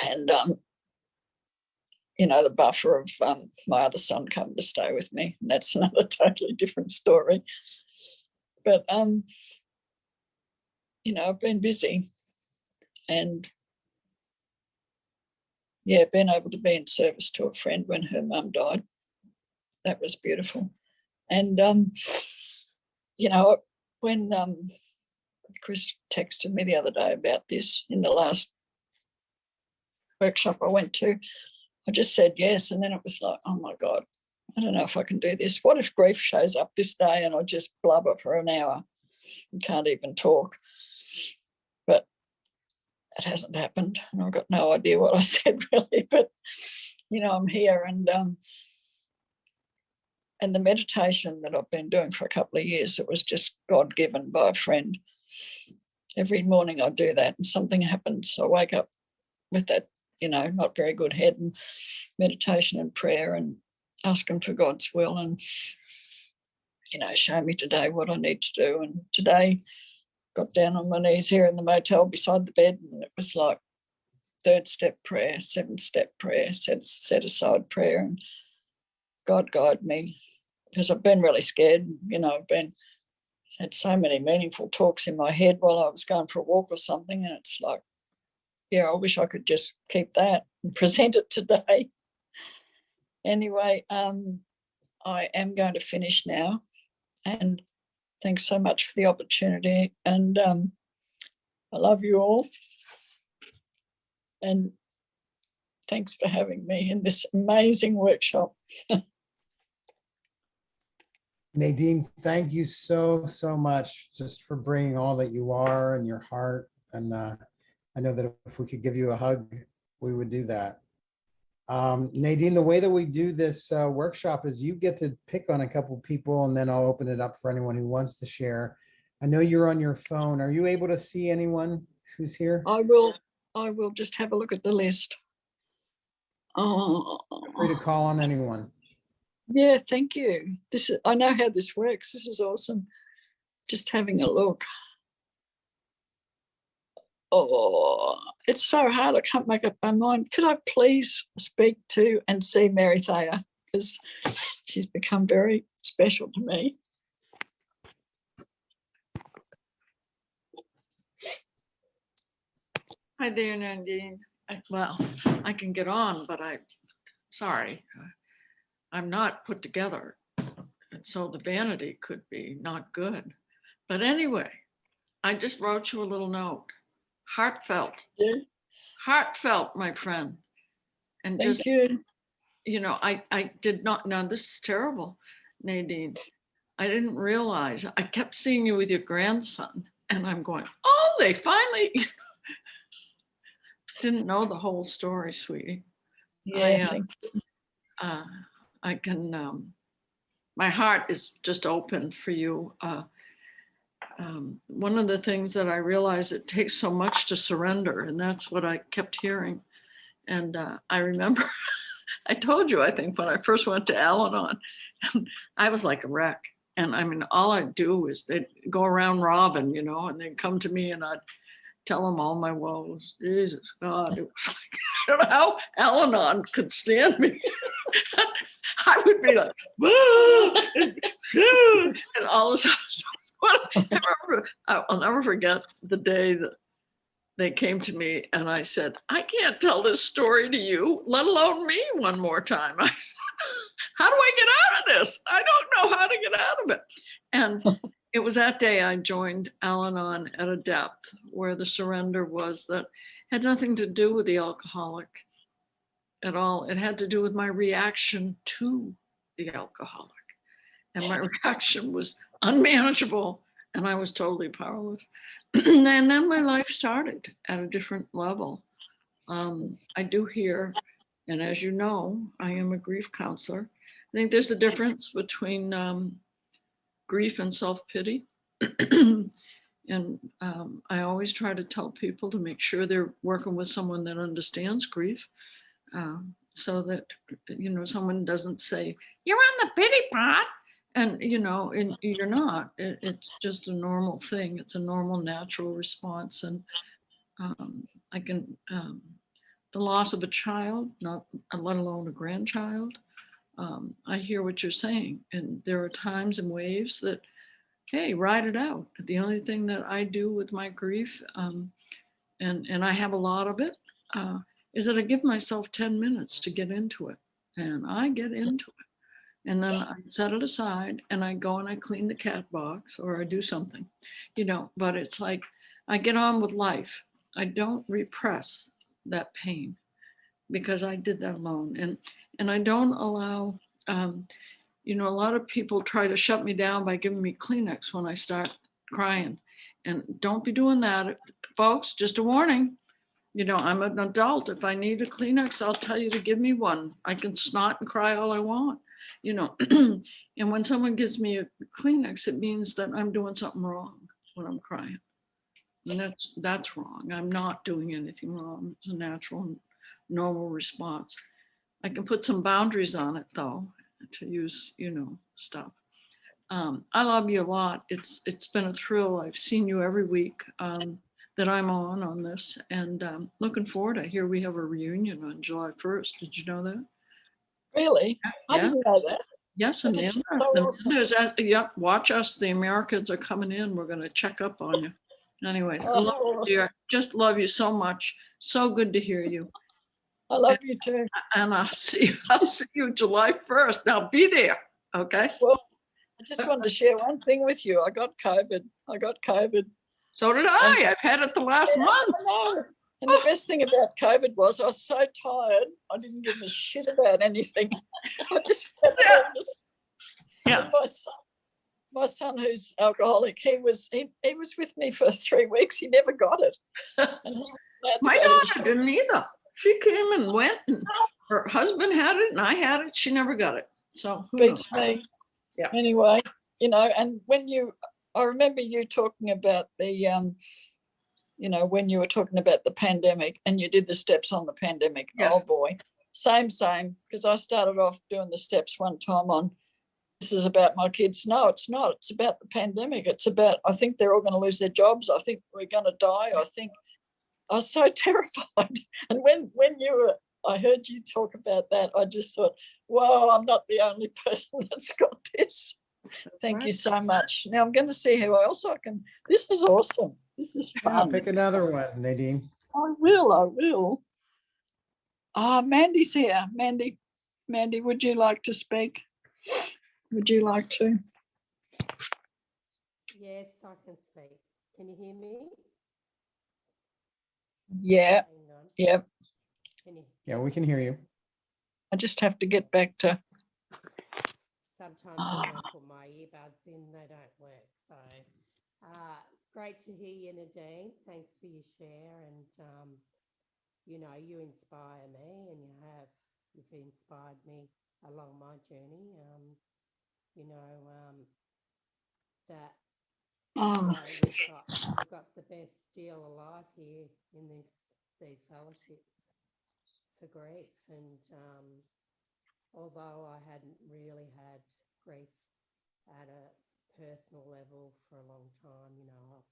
And, the buffer of my other son coming to stay with me. And that's another totally different story. But, I've been busy and, being able to be in service to a friend when her mum died. That was beautiful. And, when Chris texted me the other day about this in the last workshop I went to, I just said yes. And then it was like, oh my God, I don't know if I can do this. What if grief shows up this day and I just blubber for an hour and can't even talk? But it hasn't happened. And I've got no idea what I said really, but, I'm here. And the meditation that I've been doing for a couple of years, it was just God-given by a friend. Every morning I do that and something happens. I wake up with that, not very good head, and meditation and prayer and asking for God's will and, show me today what I need to do. And today got down on my knees here in the motel beside the bed, and it was like 3rd step prayer, 7th step prayer, set aside prayer, and God guide me, because I've been really scared. I've had so many meaningful talks in my head while I was going for a walk or something, and it's like, I wish I could just keep that and present it today. Anyway, I am going to finish now, and thanks so much for the opportunity, and I love you all, and thanks for having me in this amazing workshop. Nadine, thank you so, so much just for bringing all that you are and your heart. And I know that if we could give you a hug, we would do that. Nadine, the way that we do this workshop is you get to pick on a couple people, and then I'll open it up for anyone who wants to share. I know you're on your phone. Are you able to see anyone who's here? I will just have a look at the list. Oh, Feel free to call on anyone. Yeah, thank you. I know how this works. This is awesome. Just having a look. Oh, it's so hard. I can't make up my mind. Could I please speak to and see Mary Thayer, because she's become very special to me. Hi there, Nadine. Well, I can get on, but sorry, I'm not put together. And so the vanity could be not good. But anyway, I just wrote you a little note. Heartfelt. Yeah. Heartfelt, my friend. And Thank you. I did not, now this is terrible, Nadine. I didn't realize, I kept seeing you with your grandson, and I'm going, oh, they finally didn't know the whole story, sweetie. Yeah, I can, my heart is just open for you. One of the things that I realized, it takes so much to surrender, and that's what I kept hearing. And I remember, I told you, I think, when I first went to Al-Anon, I was like a wreck. And I mean, all I'd do is they'd go around robbing, and they'd come to me and I'd tell them all my woes. Jesus God, it was like, I don't know how Al-Anon could stand me. I would be like, and all this stuff. I'll never forget the day that they came to me and I said, I can't tell this story to you, let alone me one more time. I said, how do I get out of this? I don't know how to get out of it. And it was that day I joined Al-Anon at a depth where the surrender was that had nothing to do with the alcoholic at all. It had to do with my reaction to the alcoholic. And my reaction was unmanageable and I was totally powerless. And then my life started at a different level. I do hear, and as you know, I am a grief counselor. I think there's a difference between grief and self-pity. And I always try to tell people to make sure they're working with someone that understands grief. so that, you know, someone doesn't say, you're on the pity pot. And, you know, and you're not. It's just a normal thing. It's a normal, natural response. And I can, the loss of a child, not let alone a grandchild, I hear what you're saying. And there are times and waves that, hey, ride it out. The only thing that I do with my grief, and I have a lot of it, is that I give myself 10 minutes to get into it. And I get into it. And then I set it aside and I go and I clean the cat box or I do something, you know, but it's like I get on with life. I don't repress that pain because I did that alone. And I don't allow, you know, a lot of people try to shut me down by giving me Kleenex when I start crying. And don't be doing that, folks, just a warning. You know, I'm an adult. If I need a Kleenex, I'll tell you to give me one. I can snot and cry all I want, you know. And when someone gives me a Kleenex, it means that I'm doing something wrong when I'm crying. And that's wrong. I'm not doing anything wrong. It's a natural, normal response. I can put some boundaries on it though, to use, you know, stuff. I love you a lot. It's been a thrill. I've seen you every week. That I'm on this, and looking forward. I hear we have a reunion on July 1st. Did you know that? Really? I Yeah. didn't know that. Yes, That is Amanda. so awesome. Yep, watch us. The Americans are coming in. We're going to check up on you. Anyways, I Oh, love you, awesome. dear. Just love you so much. So good to hear you. I love you too. And I'll see you July 1st. Now be there. Okay. Well, I just wanted to share one thing with you. I got COVID. So did I. I've had it the last month. I know. And the best thing about COVID was I was so tired, I didn't give a shit about anything. I just Yeah. My son, who's alcoholic, he was with me for 3 weeks. He never got it. My daughter didn't either. She came and went, and her husband had it, and I had it. She never got it. So who beats knows? me. Yeah. Anyway, you know, and I remember you talking about the, you know, when you were talking about the pandemic and you did the steps on the pandemic. Yes. Oh boy, same, because I started off doing the steps one time on, this is about my kids. No, it's not. It's about the pandemic. It's about, I think they're all going to lose their jobs. I think we're going to die. I was so terrified. And when I heard you talk about that, I just thought, whoa, I'm not the only person that's got this. Thank you so much. Now I'm going to see who else I can. This is awesome. This is fun. Pick another one, Nadine. I will. Mandy's here. Mandy, would you like to speak? Would you like to? Yes, I can speak. Can you hear me? Yeah. Hang on. Yep. Yeah, we can hear you. I just have to get back to. Sometimes when I put my earbuds in, they don't work. So great to hear you, Nadine. Thanks for your share. And, you know, you inspire me, and you've inspired me along my journey. You know, that we've got the best deal alive here in these fellowships for grief. And although I hadn't really had grief at a personal level for a long time, you know,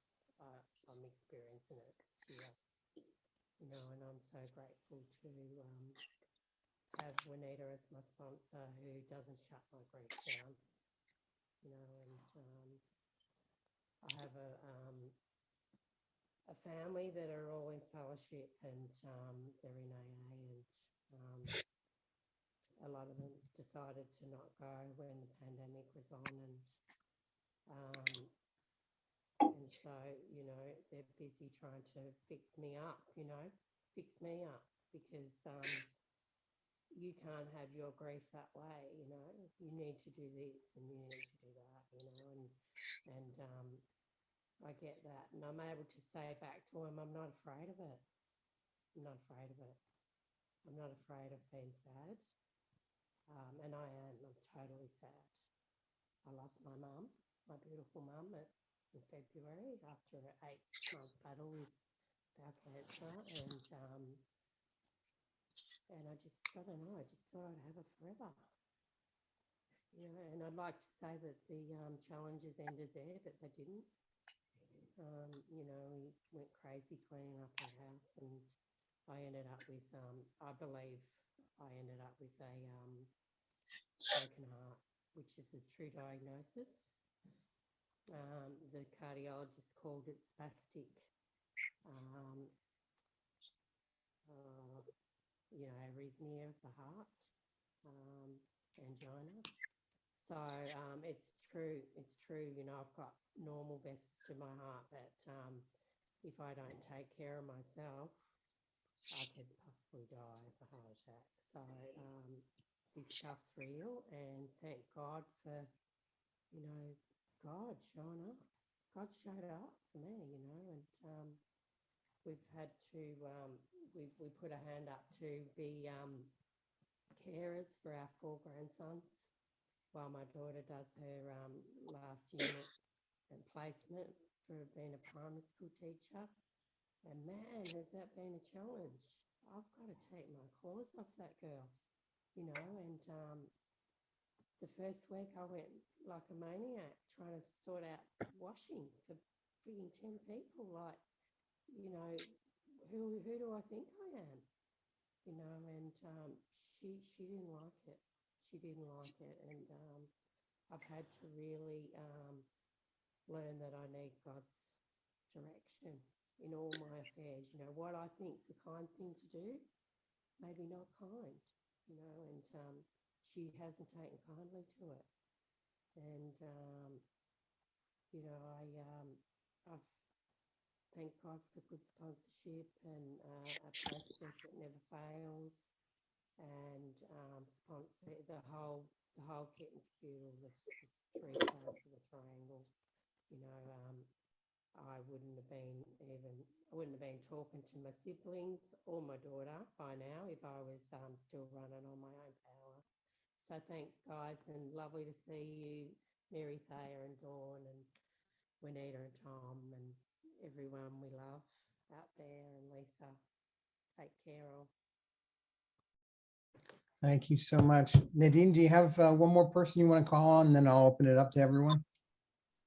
I'm experiencing it this year, you know, and I'm so grateful to have Juanita as my sponsor, who doesn't shut my grief down, you know. And I have a family that are all in fellowship, and they're in AA, and a lot of them decided to not go when the pandemic was on, and so, you know, they're busy trying to fix me up, because you can't have your grief that way, you know. You need to do this and you need to do that, you know, and I get that, and I'm able to say back to him, I'm not afraid of it. I'm not afraid of it. I'm not afraid of being sad. And I'm totally sad. I lost my mum, my beautiful mum, in February after an 8-month battle with bowel cancer. And And I don't know, I just thought I'd have it forever. You know, and I'd like to say that the challenges ended there, but they didn't. You know, we went crazy cleaning up our house, and I ended up with, I believe I ended up with a broken heart, which is a true diagnosis. The cardiologist called it spastic, you know, arrhythmia of the heart, angina. So it's true, you know, I've got normal vessels to my heart that if I don't take care of myself, I could possibly die of a heart attack. So this stuff's real, and thank God for, you know, God showing up. God showed up for me, you know, and we've had to, we put a hand up to be carers for our 4 grandsons while my daughter does her last unit and placement for being a primary school teacher. And man, has that been a challenge. I've got to take my claws off that girl, you know, and the first week I went like a maniac trying to sort out washing for freaking 10 people. Like, you know, who do I think I am? You know, and she didn't like it. She didn't like it, and I've had to really learn that I need God's direction in all my affairs. You know, what I think is the kind thing to do, maybe not kind, you know, and she hasn't taken kindly to it. And, you know, I've thank God for good sponsorship and a process that never fails, and sponsor the whole kit and caboodle, the 3 sides of the triangle. You know, I wouldn't have been talking to my siblings or my daughter by now if I was still running on my own power. So thanks, guys, and lovely to see you, Mary Thayer and Dawn and Juanita and Tom and everyone we love out there, and Lisa, take care of. Thank you so much. Nadine, do you have one more person you want to call on? And then I'll open it up to everyone.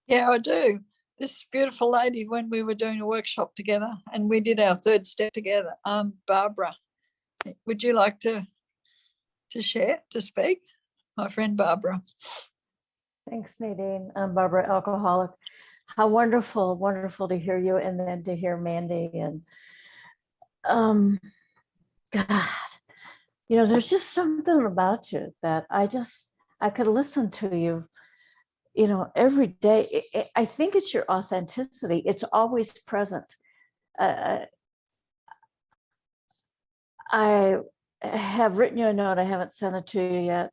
Yeah, I do. This beautiful lady, when we were doing a workshop together and we did our 3rd step together, Barbara, would you like to share, to speak? My friend Barbara. Thanks, Nadine. I'm Barbara, alcoholic. How wonderful, wonderful to hear you, and then to hear Mandy. And God, you know, there's just something about you that I could listen to you, you know, every day. I think it's your authenticity. It's always present. I have written you a note. I haven't sent it to you yet.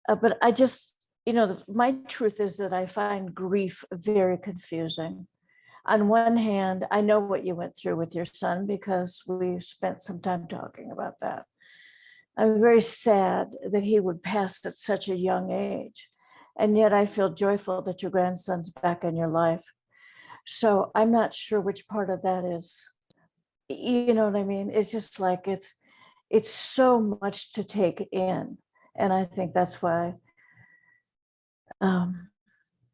But I just, you know, my truth is that I find grief very confusing. On one hand, I know what you went through with your son because we spent some time talking about that. I'm very sad that he would pass at such a young age. And yet I feel joyful that your grandson's back in your life. So I'm not sure which part of that is, you know what I mean? It's just like, it's so much to take in. And I think that's why,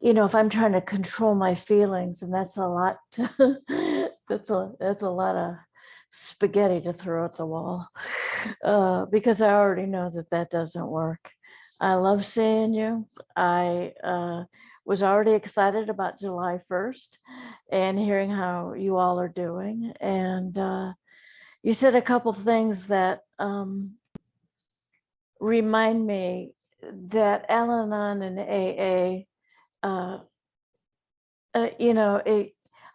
you know, if I'm trying to control my feelings, and that's a lot, that's a lot of spaghetti to throw at the wall, because I already know that doesn't work. I love seeing you. I was already excited about July 1st and hearing how you all are doing. And you said a couple things that remind me that Al-Anon and AA, you know,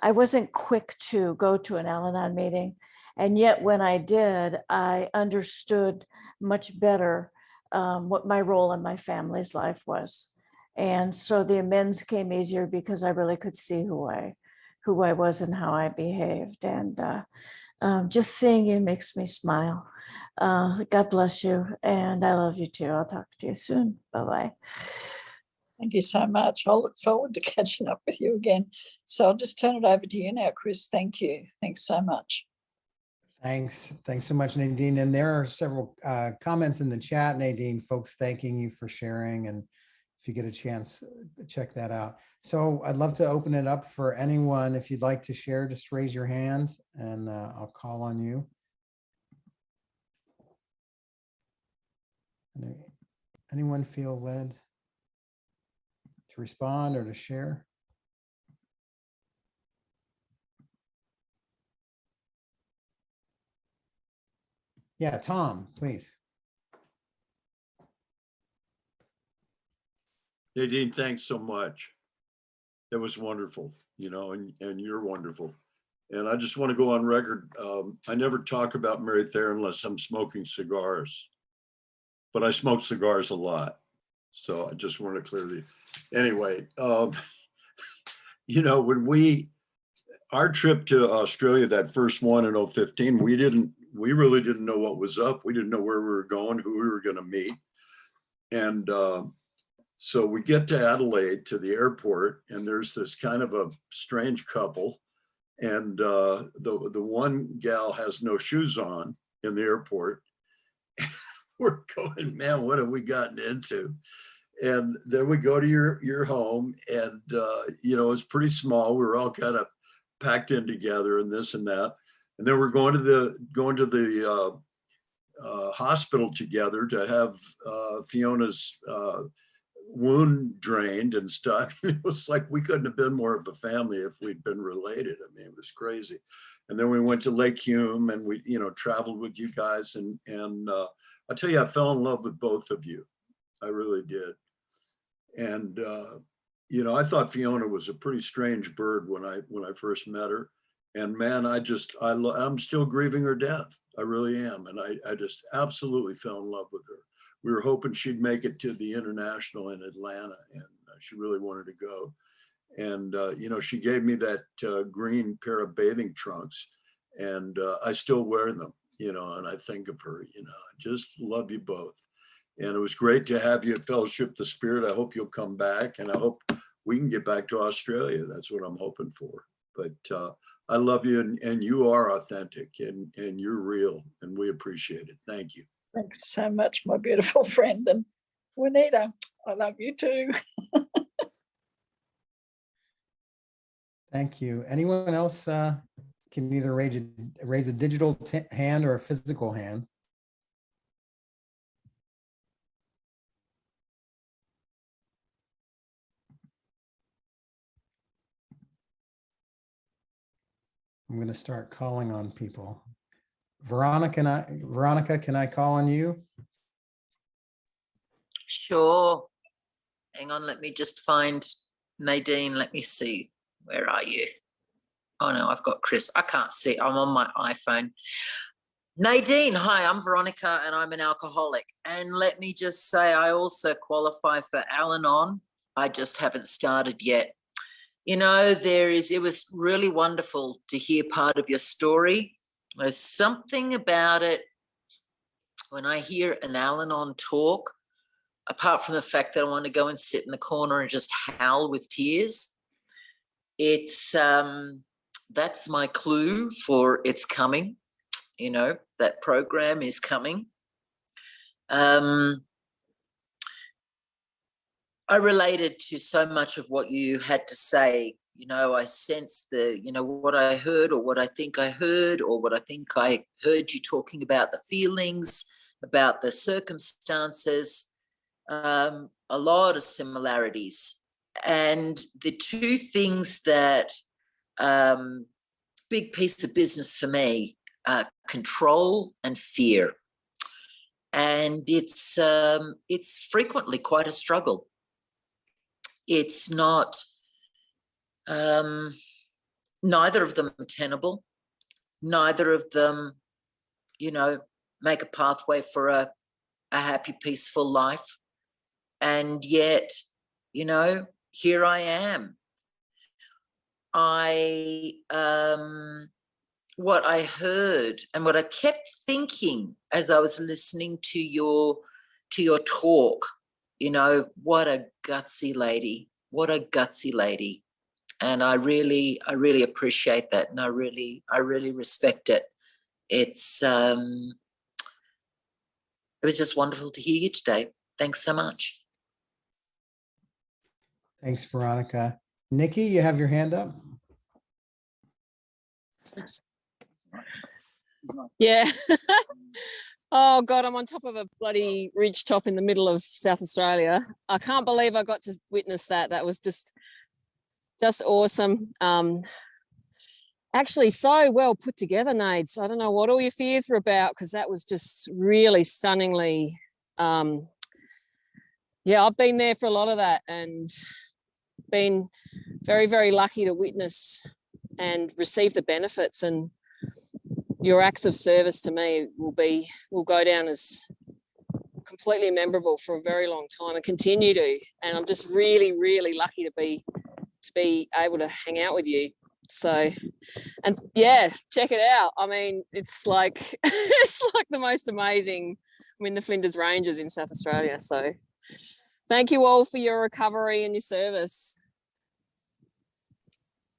I wasn't quick to go to an Al-Anon meeting. And yet when I did, I understood much better what my role in my family's life was. And so the amends came easier because I really could see who I was and how I behaved. And just seeing you makes me smile. God bless you. And I love you too. I'll talk to you soon. Bye-bye. Thank you so much. I'll look forward to catching up with you again. So I'll just turn it over to you now, Chris. Thank you. Thanks so much. Thanks so much, Nadine. And there are several comments in the chat, Nadine, folks thanking you for sharing. And if you get a chance, check that out. So I'd love to open it up for anyone. If you'd like to share, just raise your hand and I'll call on you. Anyone feel led to respond or to share? Yeah, Tom, please. Nadine, thanks so much. It was wonderful, you know, and you're wonderful. And I just want to go on record. I never talk about Mary Thayer unless I'm smoking cigars, but I smoke cigars a lot. So I just want to clear the, anyway, you know, when our trip to Australia, that first one in 2015, we really didn't know what was up. We didn't know where we were going, who we were going to meet. And so we get to Adelaide, to the airport, and there's this kind of a strange couple. And the one gal has no shoes on in the airport. We're going, man, what have we gotten into? And then we go to your home, and you know, it's pretty small. We were all kind of packed in together and this and that. And then we're going to the hospital together to have Fiona's wound drained and stuff. It was like we couldn't have been more of a family if we'd been related. I mean, it was crazy. And then we went to Lake Hume, and we, you know, traveled with you guys. And I tell you, I fell in love with both of you. I really did. And you know, I thought Fiona was a pretty strange bird when I first met her. And man, I'm still grieving her death. I really am. And I just absolutely fell in love with her. We were hoping she'd make it to the International in Atlanta, and she really wanted to go. And, you know, she gave me that green pair of bathing trunks, and I still wear them, you know, and I think of her, you know. I just love you both. And it was great to have you at Fellowship the Spirit. I hope you'll come back, and I hope we can get back to Australia. That's what I'm hoping for. But I love you, and you are authentic, and you're real, and we appreciate it. Thank you. Thanks so much, my beautiful friend. And Juanita, I love you too. Thank you. Anyone else can either raise a digital hand or a physical hand. I'm going to start calling on people. Veronica, can I call on you? Sure. Hang on, let me just find Nadine. Let me see. Where are you? Oh no, I've got Chris. I can't see. I'm on my iPhone. Nadine, hi, I'm Veronica and I'm an alcoholic. And let me just say, I also qualify for Al-Anon. I just haven't started yet. You know, it was really wonderful to hear part of your story. There's something about it when I hear an Al-Anon talk, apart from the fact that I want to go and sit in the corner and just howl with tears. It's that's my clue for it's coming. You know, that program is coming. I related to so much of what you had to say. You know, I sensed what I heard, or what I think I heard, or what I think I heard you talking about, the feelings, about the circumstances, a lot of similarities. And the two things that big piece of business for me are control and fear. And it's frequently quite a struggle. It's not, neither of them are tenable. Neither of them, you know, make a pathway for a happy, peaceful life. And yet, you know, here I am. What I heard and what I kept thinking as I was listening to your talk, you know, what a gutsy lady, what a gutsy lady. And I really appreciate that. And I really respect it. it's it was just wonderful to hear you today. Thanks so much. Thanks, Veronica. Nikki, you have your hand up? Yeah. Oh God, I'm on top of a bloody ridge top in the middle of South Australia. I can't believe I got to witness that. That was just awesome. Actually, so well put together, Nades. I don't know what all your fears were about, because that was just really stunningly. Yeah, I've been there for a lot of that and been very, very lucky to witness and receive the benefits. And your acts of service to me will go down as completely memorable for a very long time and continue to. And I'm just really, really lucky to be able to hang out with you. So, and yeah, check it out. I mean, it's like it's like the most amazing. I'm in the Flinders Ranges in South Australia. So thank you all for your recovery and your service.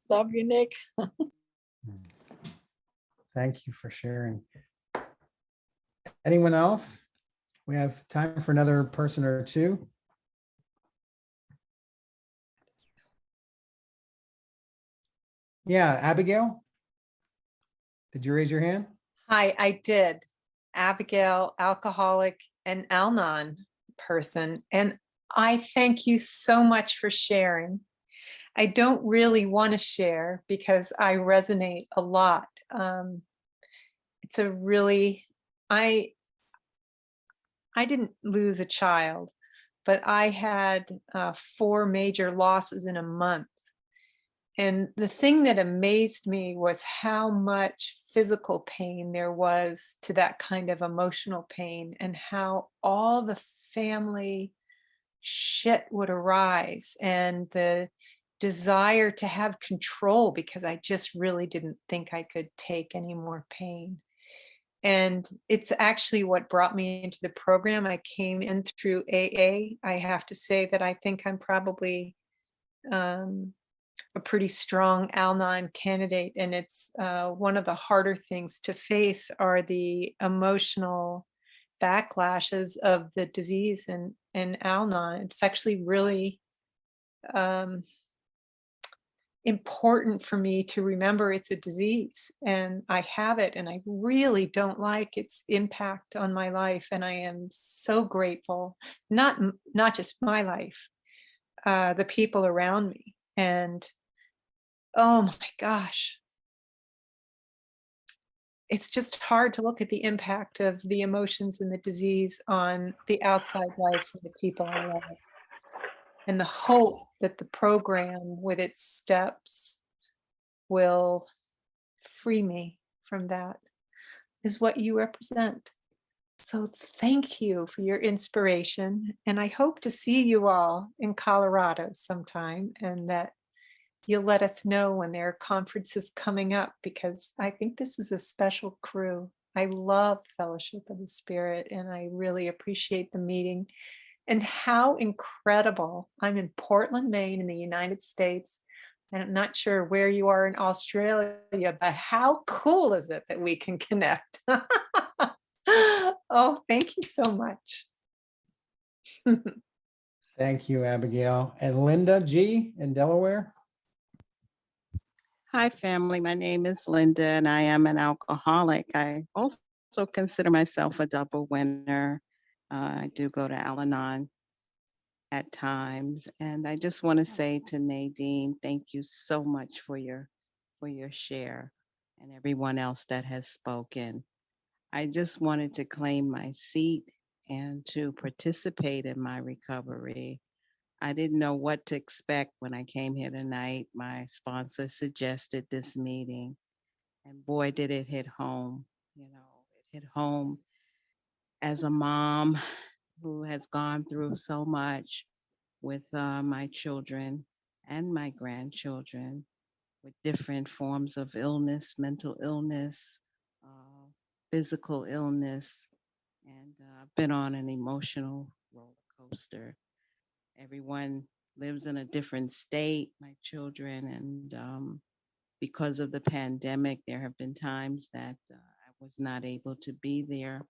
Love you, Nick. Thank you for sharing. Anyone else? We have time for another person or two. Yeah, Abigail? Did you raise your hand? Hi, I did. Abigail, alcoholic and Al-Anon person. And I thank you so much for sharing. I don't really want to share because I resonate a lot. It's a really, I didn't lose a child, but I had 4 major losses in a month. And the thing that amazed me was how much physical pain there was to that kind of emotional pain, and how all the family shit would arise, and the desire to have control, because I just really didn't think I could take any more pain. And it's actually what brought me into the program. I came in through AA. I have to say that I think I'm probably a pretty strong Al-Anon candidate, and it's one of the harder things to face are the emotional backlashes of the disease and Al-Anon. It's actually really important for me to remember it's a disease, and I have it, and I really don't like its impact on my life. And I am so grateful, not just my life, the people around me. And oh my gosh, it's just hard to look at the impact of the emotions and the disease on the outside life of the people I love. And the hope that the program with its steps will free me from that is what you represent. So thank you for your inspiration. And I hope to see you all in Colorado sometime, and that you'll let us know when there are conferences coming up, because I think this is a special crew. I love Fellowship of the Spirit, and I really appreciate the meeting. And how incredible. I'm in Portland, Maine in the United States, and I'm not sure where you are in Australia, but how cool is it that we can connect? Oh, thank you so much. Thank you, Abigail. And Linda G. in Delaware? Hi, family. My name is Linda, and I am an alcoholic. I also consider myself a double winner. I do go to Al-Anon at times, and I just want to say to Nadine, thank you so much for your share, and everyone else that has spoken. I just wanted to claim my seat and to participate in my recovery. I didn't know what to expect when I came here tonight. My sponsor suggested this meeting, and boy, did it hit home. You know, it hit home as a mom who has gone through so much with my children and my grandchildren with different forms of illness, mental illness, physical illness, and I've been on an emotional roller coaster. Everyone lives in a different state, my children, and because of the pandemic, there have been times that I was not able to be there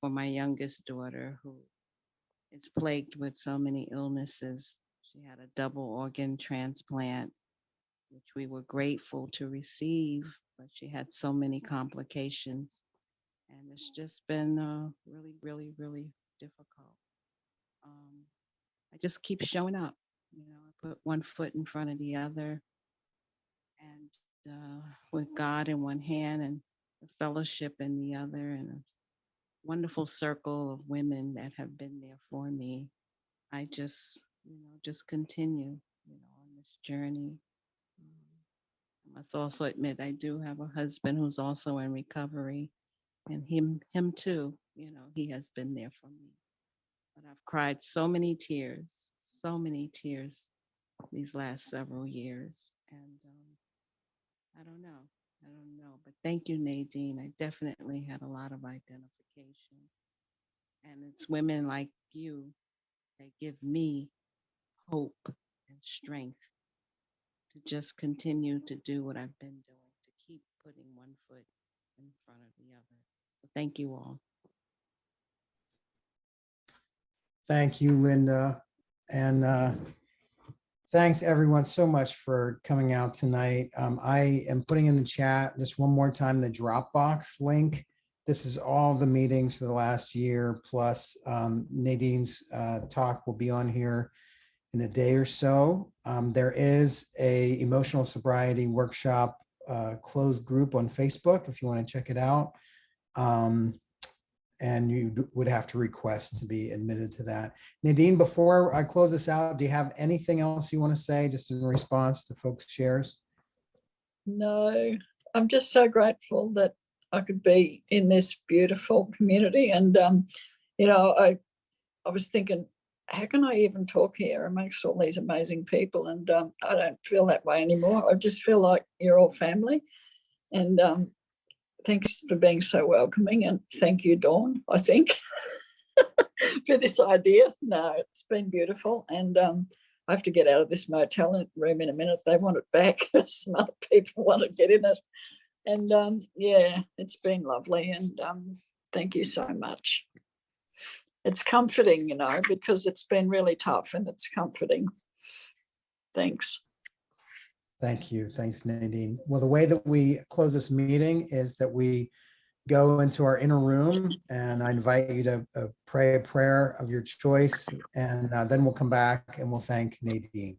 for my youngest daughter, who is plagued with so many illnesses. She had a double organ transplant, which we were grateful to receive, but she had so many complications. And it's just been really, really, really difficult. I just keep showing up. You know, I put one foot in front of the other, and with God in one hand and the fellowship in the other, and a wonderful circle of women that have been there for me. I just, just continue, on this journey. I must also admit I do have a husband who's also in recovery, and him too, he has been there for me. But I've cried so many tears these last several years. And I don't know. But thank you, Nadine. I definitely had a lot of identification. And it's women like you that give me hope and strength to just continue to do what I've been doing, to keep putting one foot in front of the other. So thank you all. Thank you, Linda. And thanks everyone so much for coming out tonight. I am putting in the chat just one more time the Dropbox link. This is all the meetings for the last year, plus Nadine's talk will be on here in a day or so. There is a emotional sobriety workshop closed group on Facebook if you want to check it out. And you would have to request to be admitted to that. Nadine, before I close this out, do you have anything else you want to say just in response to folks' shares? No, I'm just so grateful that I could be in this beautiful community. And, I was thinking, how can I even talk here amongst all these amazing people? And I don't feel that way anymore. I just feel like you're all family. And thanks for being so welcoming. And thank you, Dawn, I think, for this idea. No, it's been beautiful. And I have to get out of this motel room in a minute. They want it back. Some other people want to get in it. And yeah, it's been lovely. And thank you so much. It's comforting, because it's been really tough, and it's comforting. Thanks. Thank you. Thanks, Nadine. Well, the way that we close this meeting is that we go into our inner room, and I invite you to pray a prayer of your choice, and then we'll come back and we'll thank Nadine.